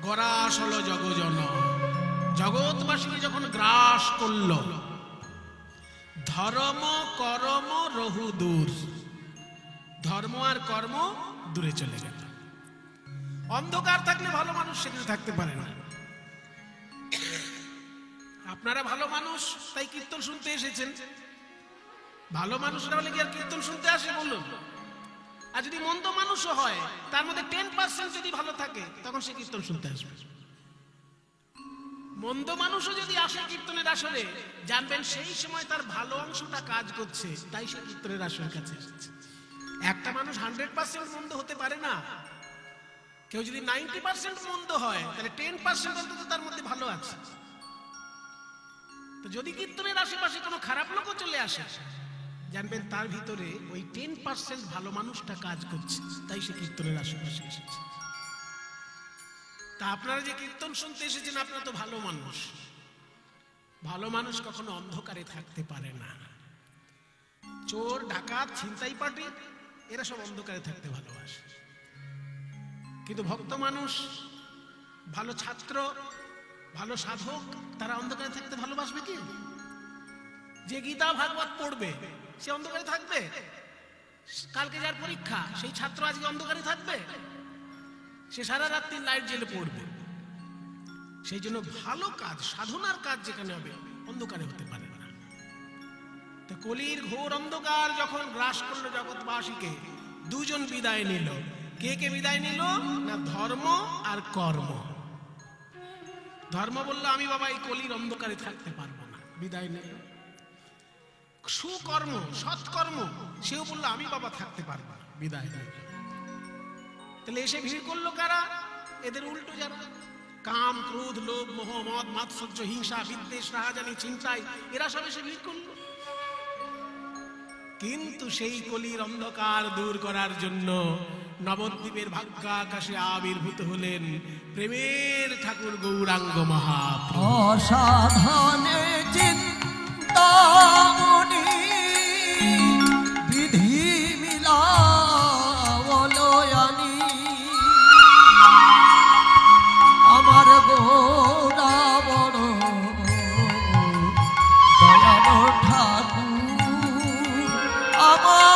গ্রাস হলো জগজন, জগৎবাসীকে যখন গ্রাস করল, ধর্ম কর্ম রহু দূর, ধর্ম আর কর্ম দূরে চলে গেল। অন্ধকার থাকলে ভালো মানুষ সেখানে থাকতে পারে না। আপনারা ভালো মানুষ তাই কীর্তন শুনতে এসেছেন, ভালো মানুষরা হলে কি আর কীর্তন শুনতে আসে বলুন? আর যদি মন্দ মানুষও হয়, তার মধ্যে 10% যদি ভালো থাকে, তখন সে কীর্তন শুনতে আসবে। মন্দ মানুষও যদি আসে কীর্তনের আসরে, জানবেন সেই সময় তার ভালো অংশটা কাজ করছে, তাই সে কীর্তনের আসরের কাছে এসেছে। একটা মানুষ 100% মন্দ হতে পারে না। কেউ যদি 90% মন্দ হয়, তাহলে 10% অন্তত তার মধ্যে ভালো আছে। তো যদি কীর্তনের আশেপাশে কোনো খারাপ লোকও চলে আসে, জানবেন তার ভিতরে ওই 10% ভালো মানুষটা কাজ করছে, তাই সে কীর্তনের আশেপাশে এসেছে। তা আপনারা যে কীর্তন শুনতে এসেছেন, আপনারা তো ভালো মানুষ। ভালো মানুষ কখনো অন্ধকারে থাকতে পারে না। চোর, ডাকাত, ছিনতাই পার্টি এরা সব অন্ধকারে থাকতে ভালোবাসে, কিন্তু ভক্ত মানুষ, ভালো ছাত্র, ভালো সাধক, তারা অন্ধকারে থাকতে ভালোবাসবে কি? যে গীতা ভাগবত পড়বে সে অন্ধকারে থাকবে? কালকে যার পরীক্ষা সেই ছাত্র আজকে অন্ধকারে থাকবে? সে সারা রাত্রি লাইট জ্বেলে পড়বে। সেই জন্য ভালো কাজ, সাধনার কাজ যেখানে হবে, অন্ধকারে হতে পারে না। তো কলির ঘোর অন্ধকার যখন গ্রাস করলো জগৎবাসীকে, দুজন বিদায় নিল। কে কে বিদায় নিল না? ধর্ম আর কর্ম। ধর্ম বলল আমি বাবা এই কলির অন্ধকারে থাকতে পারবো না, বিদায় নিল। সুকর্ম, সৎকর্ম, সেও বললো আমি বাবা থাকতে পারবো না, বিদায় নিল। তাহলে এসে ভিড় করলো কারা? এদের উল্টো যারা কাম, ক্রোধ, লোভ, মোহ, মদ, মাৎসর্য, হিংসা, বিদ্বেষ, রাহাজানি, চিন্তায়, এরা সব এসে ভিড় করলো। কিন্তু সেই কলির অন্ধকার দূর করার জন্য নবদ্বীপের ভাগ্যাকাশে আবির্ভূত হলেন প্রেমের ঠাকুর গৌরাঙ্গ মহাপ্রভু। অসাধনে চিন্তামণি বিধি মিলাবলয়ানি, আমার গোরা বড় দয়ালো ঠাকুর, আমার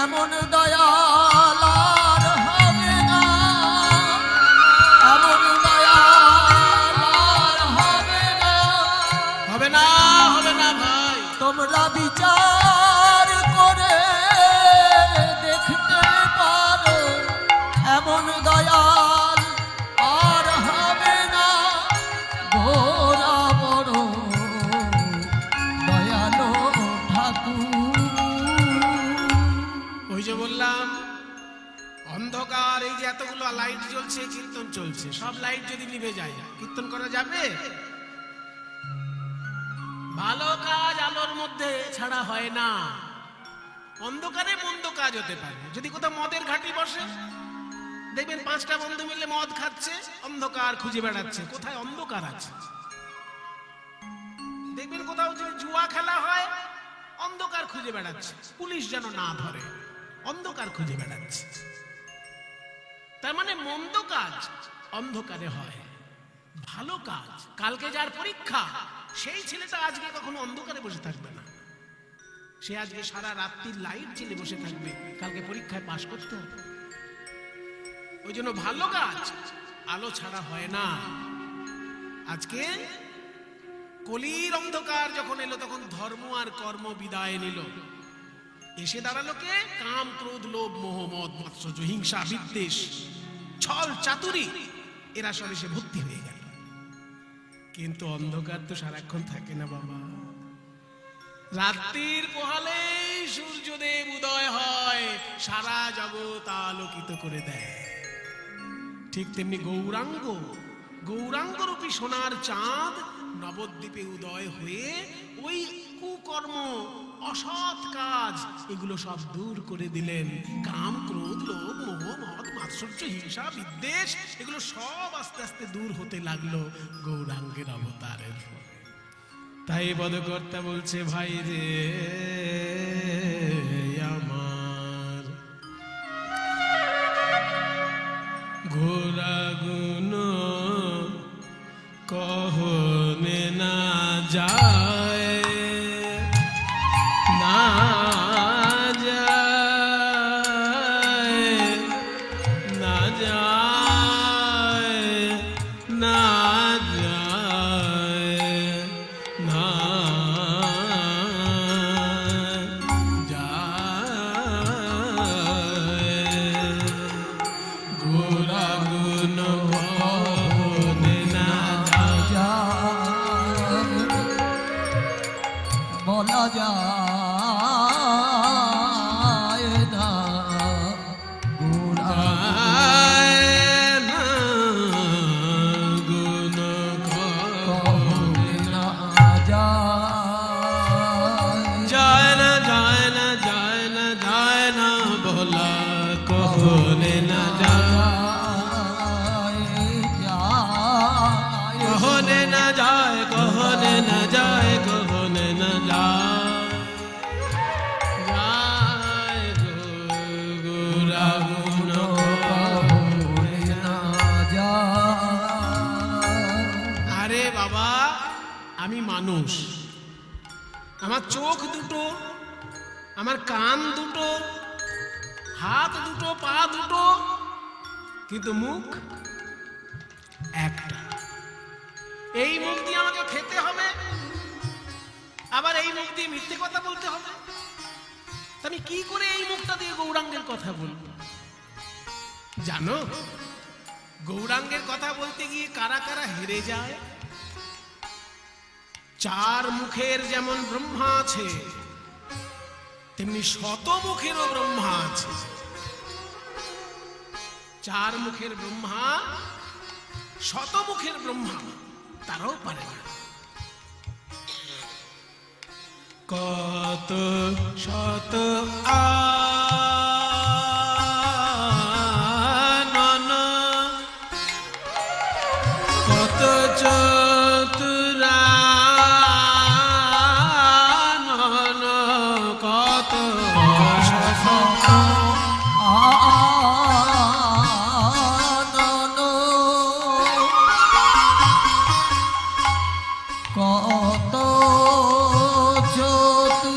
এমন দয়াল আর হবে না। বললাম অন্ধকার, এই যে এতগুলো লাইট জ্বলছে, কীর্তন চলছে, সব লাইট যদি নিভে যায় কীর্তন করা যাবে? ভালো কাজ আলোর মধ্যে ছাড়া হয় না। অন্ধকারে মন্দ কাজ হতে পারে। যদি কোথাও মদের ঘাঁটি বসে, দেখবেন 5টা বন্ধু মিলে মদ খাচ্ছে, অন্ধকার খুঁজে বেড়াচ্ছে, কোথায় অন্ধকার আছে। দেখবেন কোথাও যদি জুয়া খেলা হয়, অন্ধকার খুঁজে বেড়াচ্ছে, পুলিশ যেন না ধরে, অন্ধকার খুঁজে বেড়াচ্ছে। তার মানে মন্দ কাজ অন্ধকারে হয়, ভালো কাজ, কালকে যার পরীক্ষা সেই ছেলেটা আজকে কখনো অন্ধকারে বসে থাকবে না। সে আজকে সারা রাত্রির লাইট জ্বেলে বসে থাকবে, কালকে পরীক্ষায় পাশ করতে হবে। ওই জন্য ভালো কাজ আলো ছাড়া হয় না। আজকে কলির অন্ধকার যখন এলো, তখন ধর্ম আর কর্ম বিদায় নিল। এসে দাঁড়ালো কে? কাম, ক্রোধ, লোভ, মোহ, মদ, মাৎসর্য, হিংসা, বিদ্বেষ, ছল, চাতুরি, এরা সব এসে ভর্তি হয়ে গেল। কিন্তু অন্ধকার তো সারাক্ষণ থাকে না বাবা। রাত্রির পোহালেই সূর্যদেব উদয় হয়, সারা জগৎ আলোকিত করে দেয়। ঠিক তেমনি গৌরাঙ্গ রূপী সোনার চাঁদ নবদ্বীপে উদয় হয়ে ওই কুকর্ম, অসৎ কাজ, এগুলো সব দূর করে দিলেন। কাম, ক্রোধ, লোভ, মোহ, মদ, মাৎসর্য, হিংসা, বিদ্বেষ, এগুলো সব আস্তে আস্তে দূর হতে লাগলো গৌরাঙ্গের অবতারের ফলে। তাই পদকর্তা বলছে, ভাই রে আমার ঘোরা গুণ কহনে না যায়, না যায়, না যায়, না যায়, না যায়, গোরা গুণ কহনে না বলা যায় না, যায় না, গুণ কহনে না যায়, যায় না, যায় না, যায় না, যায় না, বলা কহনে না যায়, কহনে না যায়, কহনে না যায়, কহনে না যায়, যায় গো গোরা গুণ কহনে না যায়। আরে বাবা, আমি মানুষ, আমার চোখ দুটো, আমার কান দুটো, হাত দুটো, পা দুটো, কিন্তু মুখ একটা। এই মুখ দিয়ে আমাকে খেতে হবে, আবার এই মুখ দিয়ে মিথ্যে কথা বলতে হবে। আমি কি করে এই মুখটা দিয়ে গৌরাঙ্গের কথা বলবো? জানো, গৌরাঙ্গের কথা বলতে গিয়ে কারা কারা হেরে যায়? 4 মুখের যেমন ব্রহ্মা আছে, তেমনি 100 মুখেরও ব্রহ্মা আছে। 4 মুখের ব্রহ্মা, 100 মুখের ব্রহ্মা, তারাও পারে না। কত শত আনন, কত চতুরানন, কত শত আনন, কত চতুরানন,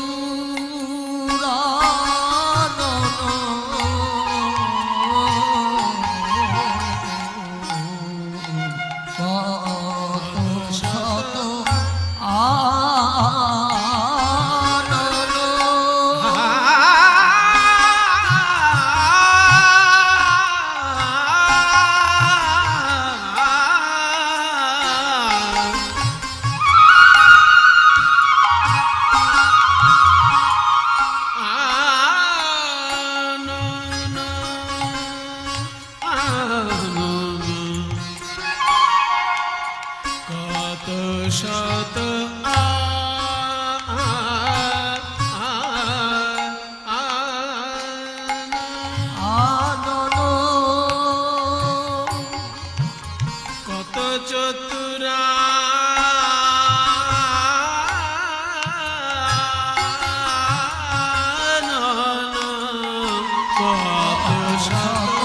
কত শত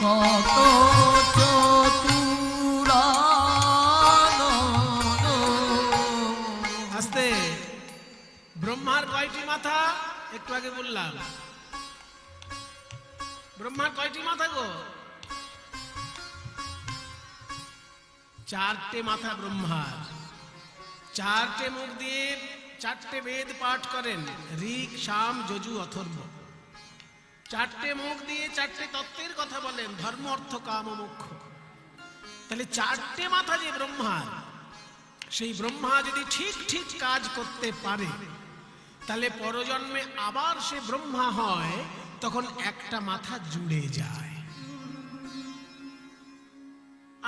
কত আস্তে। ব্রহ্মার কয়টি মাথা? একটু আগে বললাম। ব্রহ্মার কয়টি মাথা গো? চারটে মাথা ব্রহ্মার। চারটে মুখ দিয়ে চারটে বেদ পাঠ করেন, ঋক, সাম, যজু, অথর্ব। চারটে মুখ দিয়ে চারটে তত্ত্বের কথা বলেন, ধর্ম, অর্থ, কাম ও মোক্ষ। তাহলে চারটে মাথা যে ব্রহ্মার, সেই ব্রহ্মা যদি ঠিক ঠিক কাজ করতে পারে, তাহলে পরজন্মে আবার সে ব্রহ্মা হয়, তখন একটা মাথা জুড়ে যায়।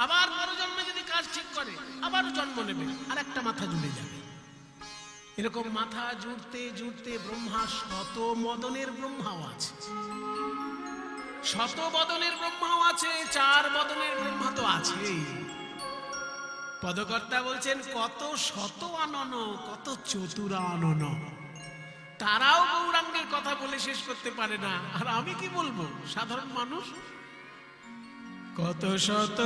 আবার পরজন্মে যদি কাজ ঠিক করে, আবার জন্ম নেবে, আর একটা মাথা জুড়ে যাবে। এরকম মাথা জুড়তে জুড়তে ব্রহ্মা শত মদনের ব্রহ্মাও আছে, শত বদনের ব্রহ্মাও আছে, চার বদনের ব্রহ্মা তো আছেই। পদকর্তা বলছেন কত শত আনন, কত চতুরা আনন। তারাও গৌরাঙ্গের কথা বলে শেষ করতে পারে না, আর আমি কি বলবো সাধারণ মানুষ। কত শত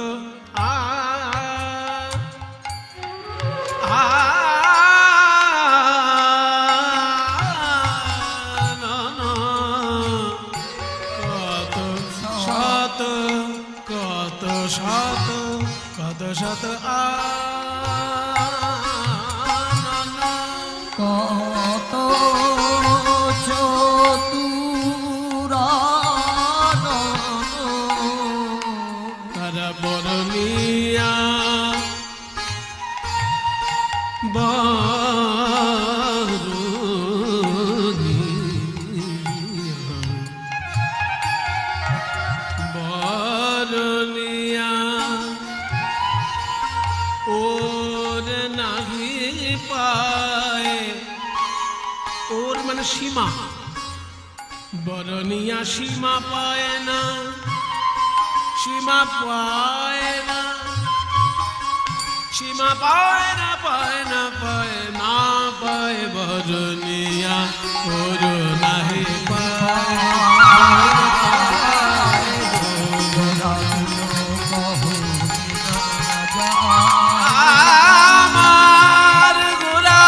কত শত কত তারা বরণিয়া বরণিয়া ওর নাহি পায়। ওর মানে সীমা, বরণিয়া সীমা পায় না, সীমা পায় না, সীমা পায় না, পায় না, পায় না, পায় বরণিয়া ওর নাহি পায়। আমার গোরা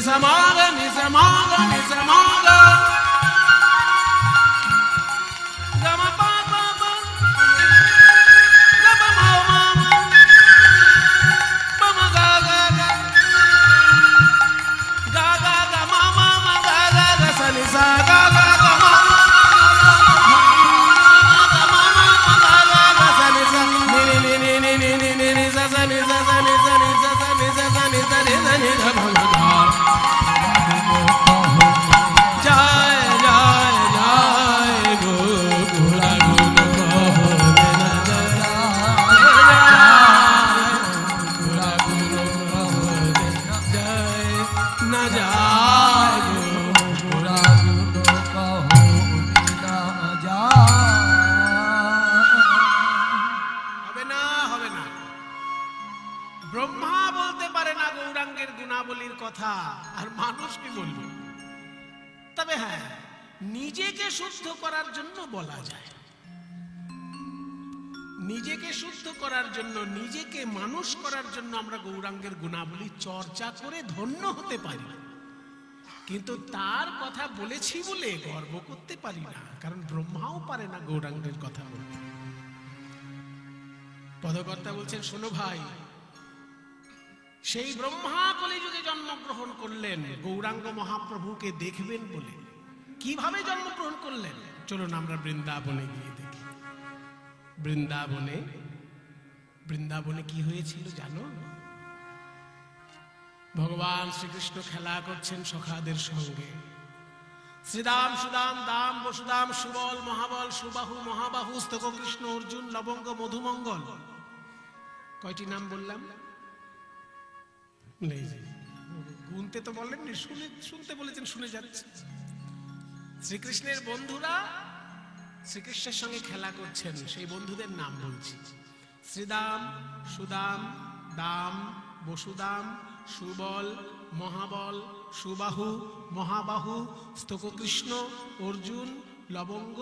Nisamaga, Nisamaga, Nisamaga. Gama pa pa pa. Gama ma ma ma. Mama ga ga ga. Ga ga ga ma ma ma ga ga ga sa ni sa ga ga ga ma. নিজেকে শুদ্ধ করার জন্য বলা যায়, নিজেকে শুদ্ধ করার জন্য, নিজেকে মানুষ করার জন্য আমরা গৌরাঙ্গের গুণাবলী চর্চা করে ধন্য হতে পারি, কিন্তু তার কথা বলেছি বলে গর্ব করতে পারি না, কারণ ব্রহ্মাও পারে না গৌরাঙ্গের কথা বলতে। পদকর্তা বলছেন, শোনো ভাই, সেই ব্রহ্মা কলিযুগে জন্মগ্রহণ করলেন গৌরাঙ্গ মহাপ্রভুকে দেখবেন বলে। কিভাবে জন্মগ্রহণ করলেন? চলুন আমরা বৃন্দাবনে গিয়ে দেখি। বৃন্দাবনে কি হয়েছিল জানো? ভগবান শ্রীকৃষ্ণ খেলা করছেন সখাদের সঙ্গে। শ্রীদাম, সুদাম, দাম, বসুদাম, সুবল, মহাবল, সুবাহু, মহাবাহু, স্তক কৃষ্ণ, অর্জুন, লবঙ্গ, মধুমঙ্গল। কয়টি নাম বললাম? গুনতে তো বলেননি, শুনতে বলেছেন, শুনে যাচ্ছে। শ্রীকৃষ্ণের বন্ধুরা শ্রীকৃষ্ণের সঙ্গে খেলা করছেন, সেই বন্ধুদের নাম বলছি। শ্রীদাম, সুদাম, দাম, বসুদাম, সুবল, মহাবল, সুবাহু, মহাবাহু, স্তক কৃষ্ণ, অর্জুন, লবঙ্গ,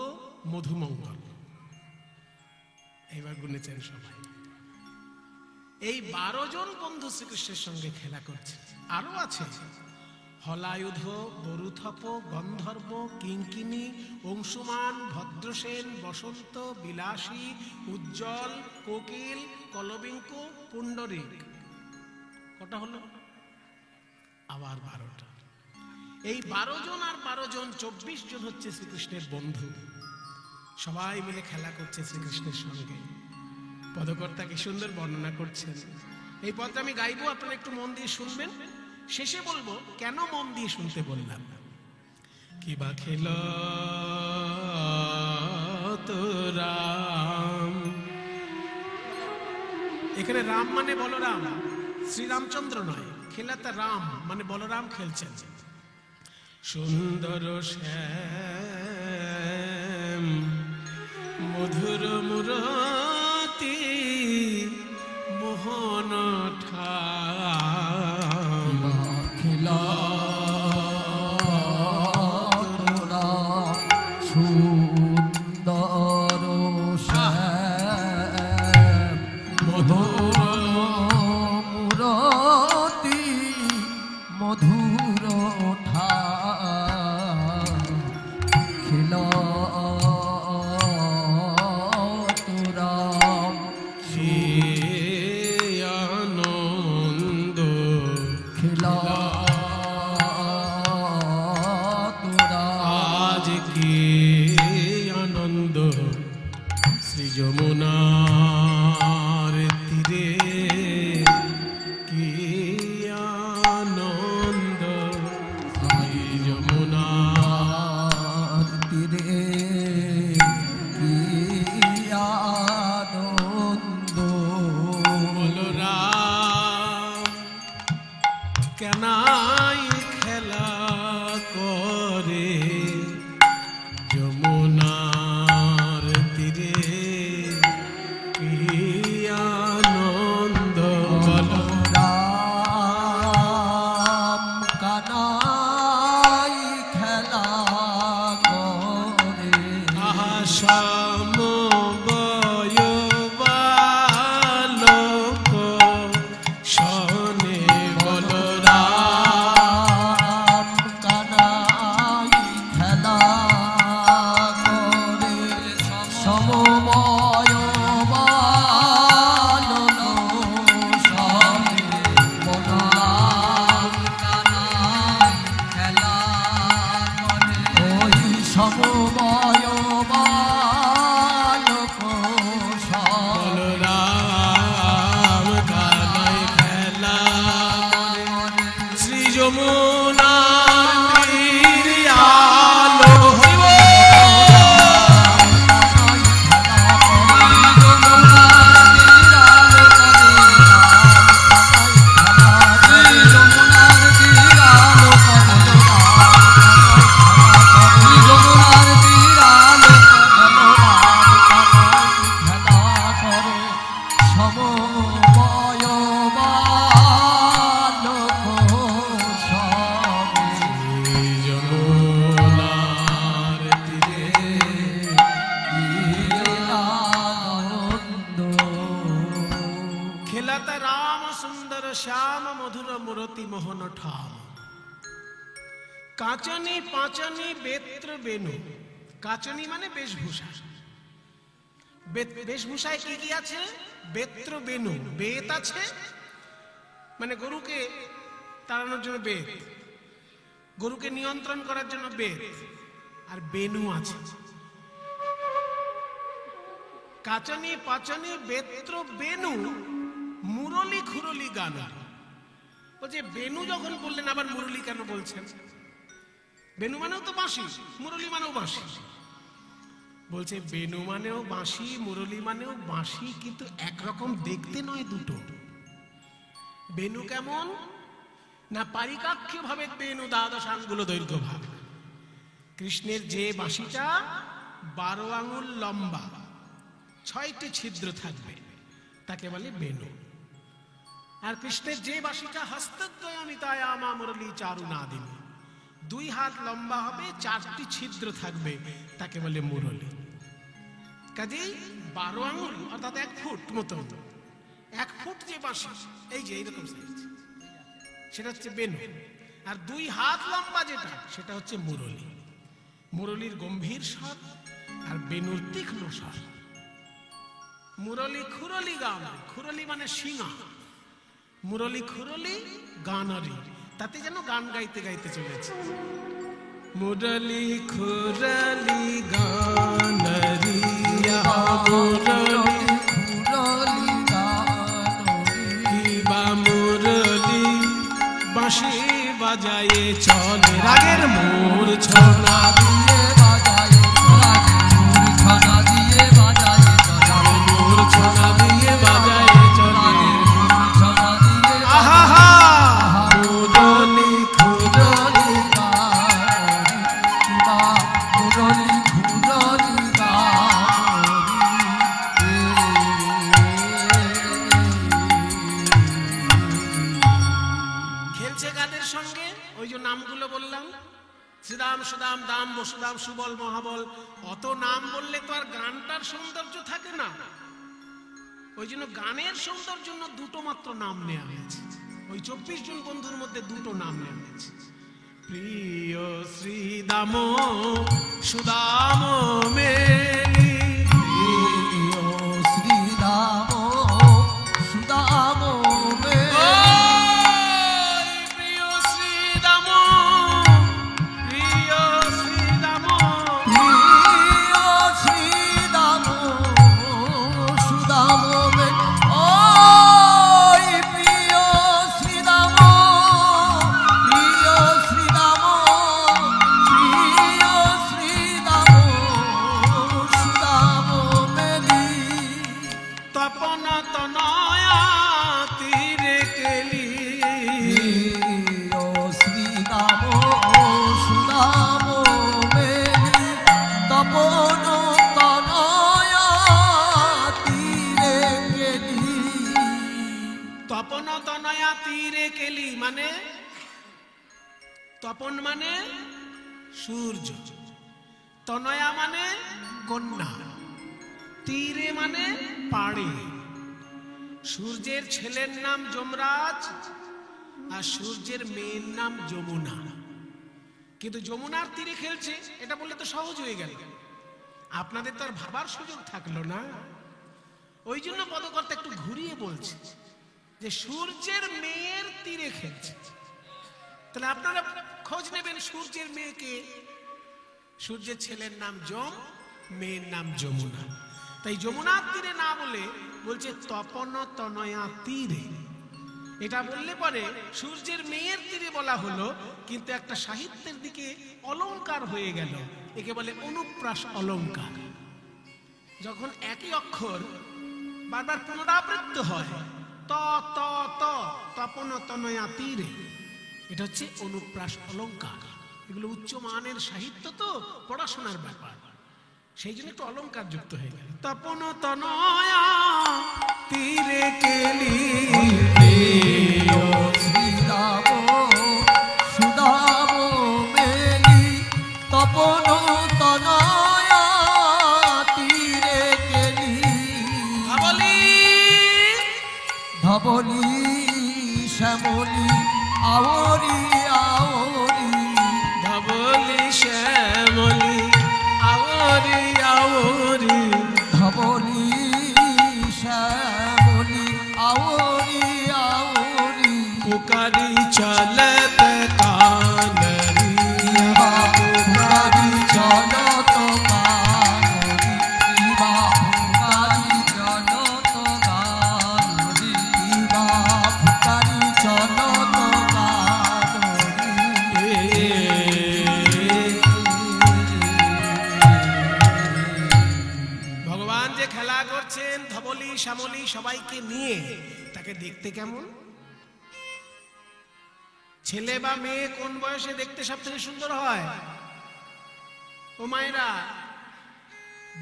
মধুমঙ্গল। এইবার গুনেছেন সবাই। এই 12 জন বন্ধু শ্রীকৃষ্ণের সঙ্গে খেলা করছে। আরো আছে হলায়ুধ, বরুথপ, গন্ধর্ব, কিঙ্কিনী, অংশুমান, ভদ্রসেন, বসন্ত, বিলাসী, উজ্জ্বল, কোকিল, কলবিঙ্কু, পুণ্ডরিক। কটা হলো? আবার 12টা। এই 12 জন আর 12 জন 24 জন হচ্ছে শ্রীকৃষ্ণের বন্ধু। সবাই মিলে খেলা করছে শ্রীকৃষ্ণের সঙ্গে। পদকর্তা কি সুন্দর বর্ণনা করছেন। এই পদটা আমি গাইবো, আপনারা একটু মন দিয়ে শুনবেন। শেষে বলবো কেন মন দিয়ে শুনতে বললাম। কি বা খেল তো রাম, এখানে রাম মানে বলরাম, শ্রীরামচন্দ্র নয়। খেলাটা রাম মানে বলরাম খেলছেন। সুন্দর শ্যাম মধুর মুরতি মোহন খেলা সুন্দর শ্যাম মধুর মুরতি মধুর খেলা যমুনার তীরে কি আনন্দ, যমুনার তীরে কি আনন্দ। বলরাম কেনাই খেলা করে যমুনার তীরে কি আনন্দ। বলরাম কানাই খেলা করে আসাম বয়বালক শনে। বলরাম কানাই খেলা করে সমময় বালক শনে। বলরাম কানাই খেলা করে ওই সমময় বালক শনে। বলরাম কানাই খেলা শ্রী যমুনার তীরে আলো হইব। যমুনার তীরা মূরতি মোহন ঠাম। কাচনি পাঁচনি বেত্র বেনু। কাচনি মানে বেশভূষা। বেশভূষায় কি কি আছে? বেত্র বেনু, বেত আছে, মানে গরুকে তাড়ানোর জন্য বেত, গরুকে নিয়ন্ত্রণ করার জন্য বেত, আর বেনু আছে। কাচনি পাচনি বেত্র বেনু মুরলি খুরলি গান। ও যে বেনু যখন বললেন আবার মুরলি কেন বলছেন? বেনু মানেও তো বাঁশি, মুরলি মানেও বাঁশি। বলছে বেনু মানেও বাঁশি, মুরলি মানেও বাঁশি, কিন্তু একরকম দেখতে নয় দুটো। বেনু কেমন না, পারিকাক্ষ্য ভাবে বেনু দ্বাদশ আঙ্গুল দৈর্ঘ্য ভাগ। কৃষ্ণের যে বাঁশিটা 12 আঙ্গুল লম্বা, 6টি ছিদ্র থাকবে, তাকে বলে বেনু। আর কৃষ্ণের যে বাঁশিটা হস্তদ্বয়মিতায় আমা মুরলি চারু নাদিনী, 2 হাত লম্বা হবে, 4টি ছিদ্র থাকবে, তাকে বলে মুরলি। কাজেই 12 আঙ্গুল অর্থাৎ 1 ফুট মতো, 1 ফুট যে বাঁশি, এই যে এইরকম সাইজ, সেটা হচ্ছে বেনু। আর 2 হাত লম্বা যেটা, সেটা হচ্ছে মুরলি। মুরলির গম্ভীর স্বর আর বেনুর তীক্ষ্ণ স্বর। মুরলি খুরলি গান, খুরলি মানে সিংহা, মুরলি খুরলি গানারি, তাতে যেন গান গাইতে গাইতে চলেছে। মুরলি খুরলি গানারি, মুরলি খুরলি গানারি, বা মুরলি বাঁশি বাজায়ে চলে, রাগের মূর্ছনা দিয়ে বাজায় মূর্ছনা দিয়ে বাজায় চলে, মূর্ছনা দিয়ে বাজায়ে চলে। মূর্ছনা দিয়ে আহা মুরলি খুরলি গানারি, বা মুরলি খুরলি গানারি। খেলছে কাদের সঙ্গে? ওই যে নামগুলো বললাম, শ্রীরাম সুদাম দাম বসুদাম সুবল মহাবল। অত নাম বললে তো আর গানটার সৌন্দর্য থাকে না। ওই জন্য গানের সৌন্দর্যের জন্য 2টো মাত্র নাম নেওয়া হয়েছে। ওই 24 জন বন্ধুর মধ্যে 2টো নাম নেওয়া হয়েছে। প্রিয় শ্রীদাম সুদাম মেলি, প্রিয় শ্রীরাম সুদাম মেলি, প্রিয় শ্রীদাম, প্রিয় শ্রীদাম, প্রিয় শ্রীরাম সুদাম মেলি, ওই প্রিয় শ্রীরাম, প্রিয় শ্রীরাম, প্রিয় শ্রীরাম সুদাম মেলি। তপন তনয়া তীরে কেলি, প্রিয় শ্রীরাম সুদাম মেলি, তপন তনয়া তীরে গেলি। তপন তনয়া তীরে কেলি মানে, তপন মানে সূর্য, তনয়া মানে কন্যা, তীরে মানে পাড়ে। সূর্যের ছেলের নাম যমরাজ, আর সূর্যের মেয়ের নাম যমুনা। কিন্তু যমুনার তীরে খেলছে, এটা বললে তো সহজ হয়ে গেল, আপনাদের তো আর ভাবার সুযোগ থাকলো না। ওই জন্য পদকর্তা একটু ঘুরিয়ে বলছে যে সূর্যের মেয়ের তীরে খেলছে। তাহলে আপনারা খোঁজ নেবেন সূর্যের মেয়েকে। সূর্যের ছেলের নাম যম, মেয়ের নাম যমুনা। তাই যমুনার তীরে না বলে বলছে তপন তনয়া তীরে। এটা বললে পরে সূর্যের মেয়ের তীরে বলা হলো, কিন্তু একটা সাহিত্যের দিকে অলংকার হয়ে গেল। একে বলে অনুপ্রাস অলংকার। যখন একই অক্ষর বারবার পুনরাবৃত্ত হয়, ত ত ত, তপন তনয়া তীরে, এটা হচ্ছে অনুপ্রাস অলংকার। এগুলো উচ্চ মানের সাহিত্য, তো পড়াশোনার ব্যাপার, সেই জন্য একটু অলংকার যুক্ত হয়ে গেল। তপন তনয়া তীরে কেলি, প্রিয় শ্রীরাম সুদাম মেলি, তপন তনয়া তীরে গেলি। ধবলি ধবলি শ্যামলি আওরি আওরি ধবলি শ্যামলি আওরি আওরি ধবলি শ্যামলি আওরি আওরি পুকারি চলত কানরি বাবুকারি চলত কানরি বাবুকারি চলত কানরি বাবুকারি চলত ভগবান যে খেলা করছেন ধবলি শ্যামলি সবাইকে নিয়ে, তাকে দেখতে কেমন? ছেলে বা মেয়ে কোন বয়সে দেখতে সব থেকে সুন্দর হয়? ও মায়েরা,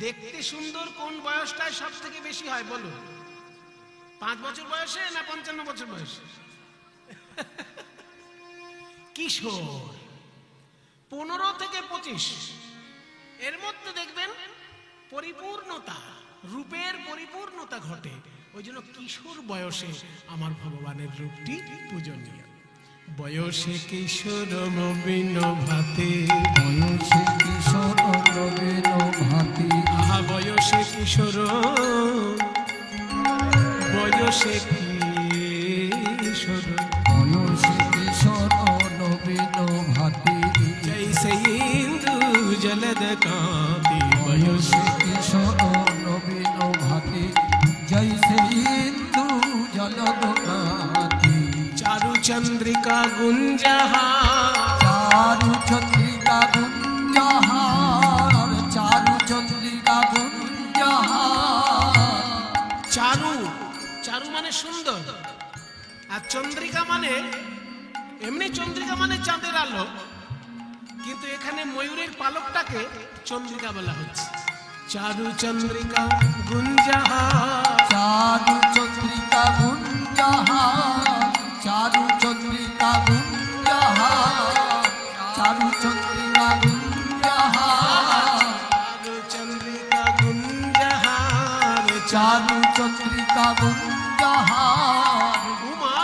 দেখতে সুন্দর কোন বয়সটায় সব থেকে বেশি হয় বলো? 5 বছর বয়সে না 55 বছর বয়সে? কিশোর 15 থেকে 25 এর মধ্যে দেখবেন পরিপূর্ণতা, রূপের পরিপূর্ণতা ঘটে। ওই জন্য কিশোর বয়সে আমার ভগবানের রূপটি পূজনীয়। বয়সে কিশোর নবীন ভাতে, বয়সে কিশোর নবীন ভাতি আহা বয়সে কিশোর, বয়সে কিশোর, বয়সে কিশোর নবীন ভাতি জৈসে ইন্দু জলদ কাঁতি। বয়সে কিশোর নবীন ভাতি জৈসে ইন্দু জলদ কাতি চারু চন্দ্রিকা গুঞ্জহার, চারু চন্দ্রিকা গুঞ্জহার চারু চন্দ্রিকা গুঞ্জহার চারু, চারু মানে সুন্দর, আর চন্দ্রিকা মানে এমনি চন্দ্রিকা মানে চাঁদের আলো, কিন্তু এখানে ময়ূরের পালকটাকে চন্দ্রিকা বলা হচ্ছে। চারু চন্দ্রিকা গুঞ্জহার, চারু চন্দ্রিকা গুঞ্জহার চারু চন্দ্রিকা গুঞ্জহার চারু চন্দ্রিকা গুঞ্জহার চারু চন্দ্রিকা গুঞ্জহার, চারু চন্দ্রিকা গুঞ্জহার উমা।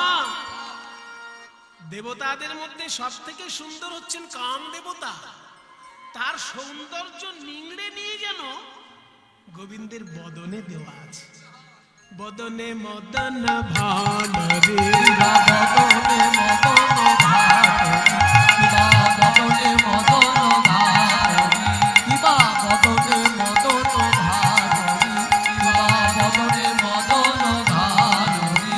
দেবতাদের মধ্যে সব থেকে সুন্দর হচ্ছেন কাম দেবতা। তার সৌন্দর্য নিংড়ে নিয়ে যেন গোবিন্দের বদনে দেওয়া আছে। বদনে মদন ভান রে, বদনে মদন ধারণী কিবা বদনে মদন ধারণী কিবা বদনে মদন ধারণী কিবা বদনে মদন ধারণী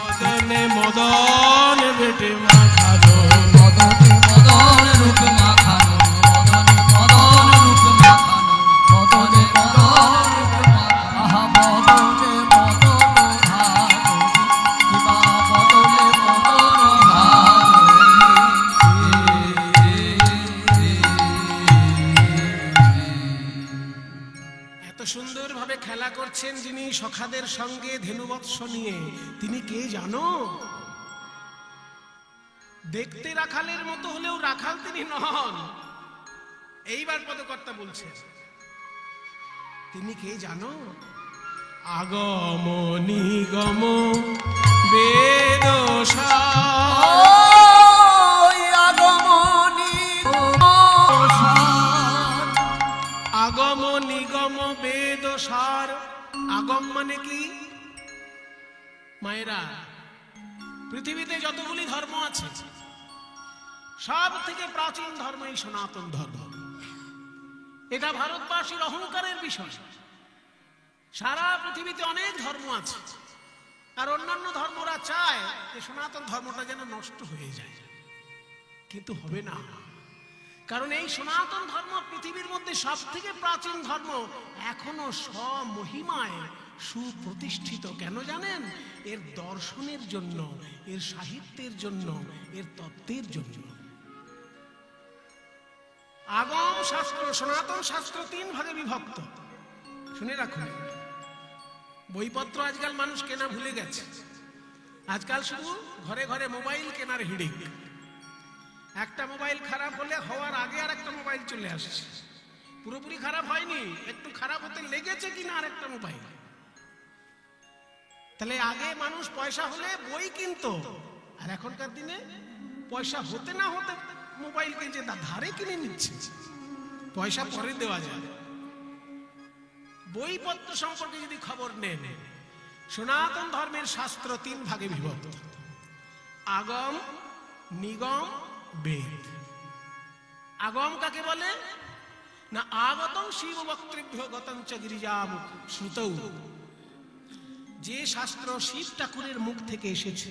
বদনে মদন বেটে মাখানো, মদনে মদন রূপ মাখানো মদনে মদন রূপ মাখানো মদনে মদন রূপ মাখানো আহা বদনে মদন ধারণী কিবা বদনে মদন ধারণী এত সুন্দর ভাবে খেলা করছেন যিনি সখাদের সঙ্গে ধেনুবৎস নিয়ে, তিনি কে জানো? দেখতে রাখালের মতো হলেও রাখাল তিনি নন। এইবার পদকর্তা বলছেন তিনি কে জানো? আগম নিগম বেদ আগম নিগম বেদ সার। আগম মানে কি মায়েরা? পৃথিবীতে যতগুলি ধর্ম আছে সব থেকে প্রাচীন ধর্ম এই সনাতন ধর্ম। এটা ভারতবাসীর অহংকারের বিষয়। সারা পৃথিবীতে অনেক ধর্ম আছে, আর অন্যান্য ধর্মরা চায় যে সনাতন ধর্মটা যেন নষ্ট হয়ে যায়, কিন্তু হবে না। কারণ এই সনাতন ধর্ম পৃথিবীর মধ্যে সব থেকে প্রাচীন ধর্ম, এখনো স্বমহিমায় সুপ্রতিষ্ঠিত। কেন জানেন? এর দর্শনের জন্য, এর সাহিত্যের জন্য, এর তত্ত্বের জন্য। আগম শাস্ত্র, সনাতন শাস্ত্র 3 ভাগে বিভক্ত। শুনে রাখুন, বইপত্র আজকাল মানুষ কেনা ভুলে গেছে। আজকাল শুধু ঘরে ঘরে মোবাইল কেনার হিড়িক। একটা মোবাইল খারাপ হলে হওয়ার আগে আর একটা মোবাইল চলে আসছে। পুরোপুরি খারাপ হয়নি, একটু খারাপ হতে লেগেছে কিনা আর একটা মোবাইল। তাহলে আগে মানুষ পয়সা হলে বই কিনতো, আর এখনকার দিনে পয়সা হতে না হতে মোবাইলকে যে ধারে কিনে নিচ্ছে, পয়সা পরে দেওয়া যায়। বইপত্র সম্পর্কে যদি খবর নেন, সনাতন ধর্মের শাস্ত্র 3 ভাগে বিভক্ত: আগম, নিগম, বেদ। আগম কাকে বলে না? আগতং শিব বক্তৃভ্য গতং চ গিরিজামুখ শ্রুতৌ। যে শাস্ত্র শিব ঠাকুরের মুখ থেকে এসেছে,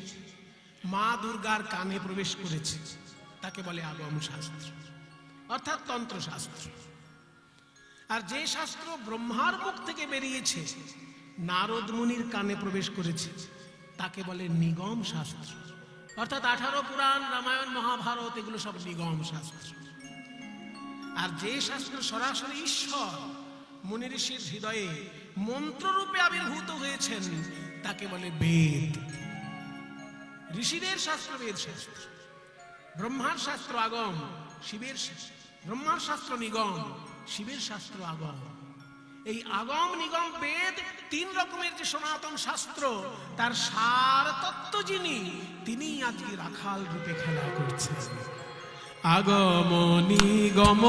মা দুর্গার কানে প্রবেশ করেছে, তাকে বলে আগম শাস্ত্র, অর্থাৎ তন্ত্র শাস্ত্র। আর যে শাস্ত্র ব্রহ্মার মুখ থেকে বেরিয়েছে, নারদ মুনির কানে প্রবেশ করেছে, তাকে বলে নিগম শাস্ত্র, অর্থাৎ 18 পুরাণ, রামায়ণ, মহাভারত, এগুলো সব নিগম শাস্ত্র। আর যে শাস্ত্র সরাসরি ঈশ্বর মুনি ঋষির হৃদয়ে মন্ত্ররূপে আবির্ভূত হয়েছেন, তাকে বলে বেদ। ঋষিদের শাস্ত্র বেদ শাস্ত্র। ব্রহ্মার শাস্ত্র আগম, শিবের ব্রহ্মার শাস্ত্র নিগম, শিবের শাস্ত্র আগম। এই আগম, নিগম, বেদ 3 রকমের যে সনাতন শাস্ত্র, তার সার তত্ত্ব যিনি, তিনি আজকে রাখাল রূপে খেলা করছেন। আগম, নিগম,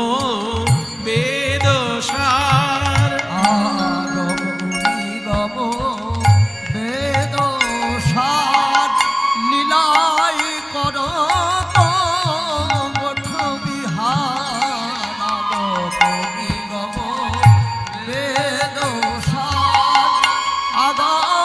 বেদ সার। আগম নিগম বেদ সার, লীলাই করত মঠ বিহার। আগম নিগম বেদ সার, আগম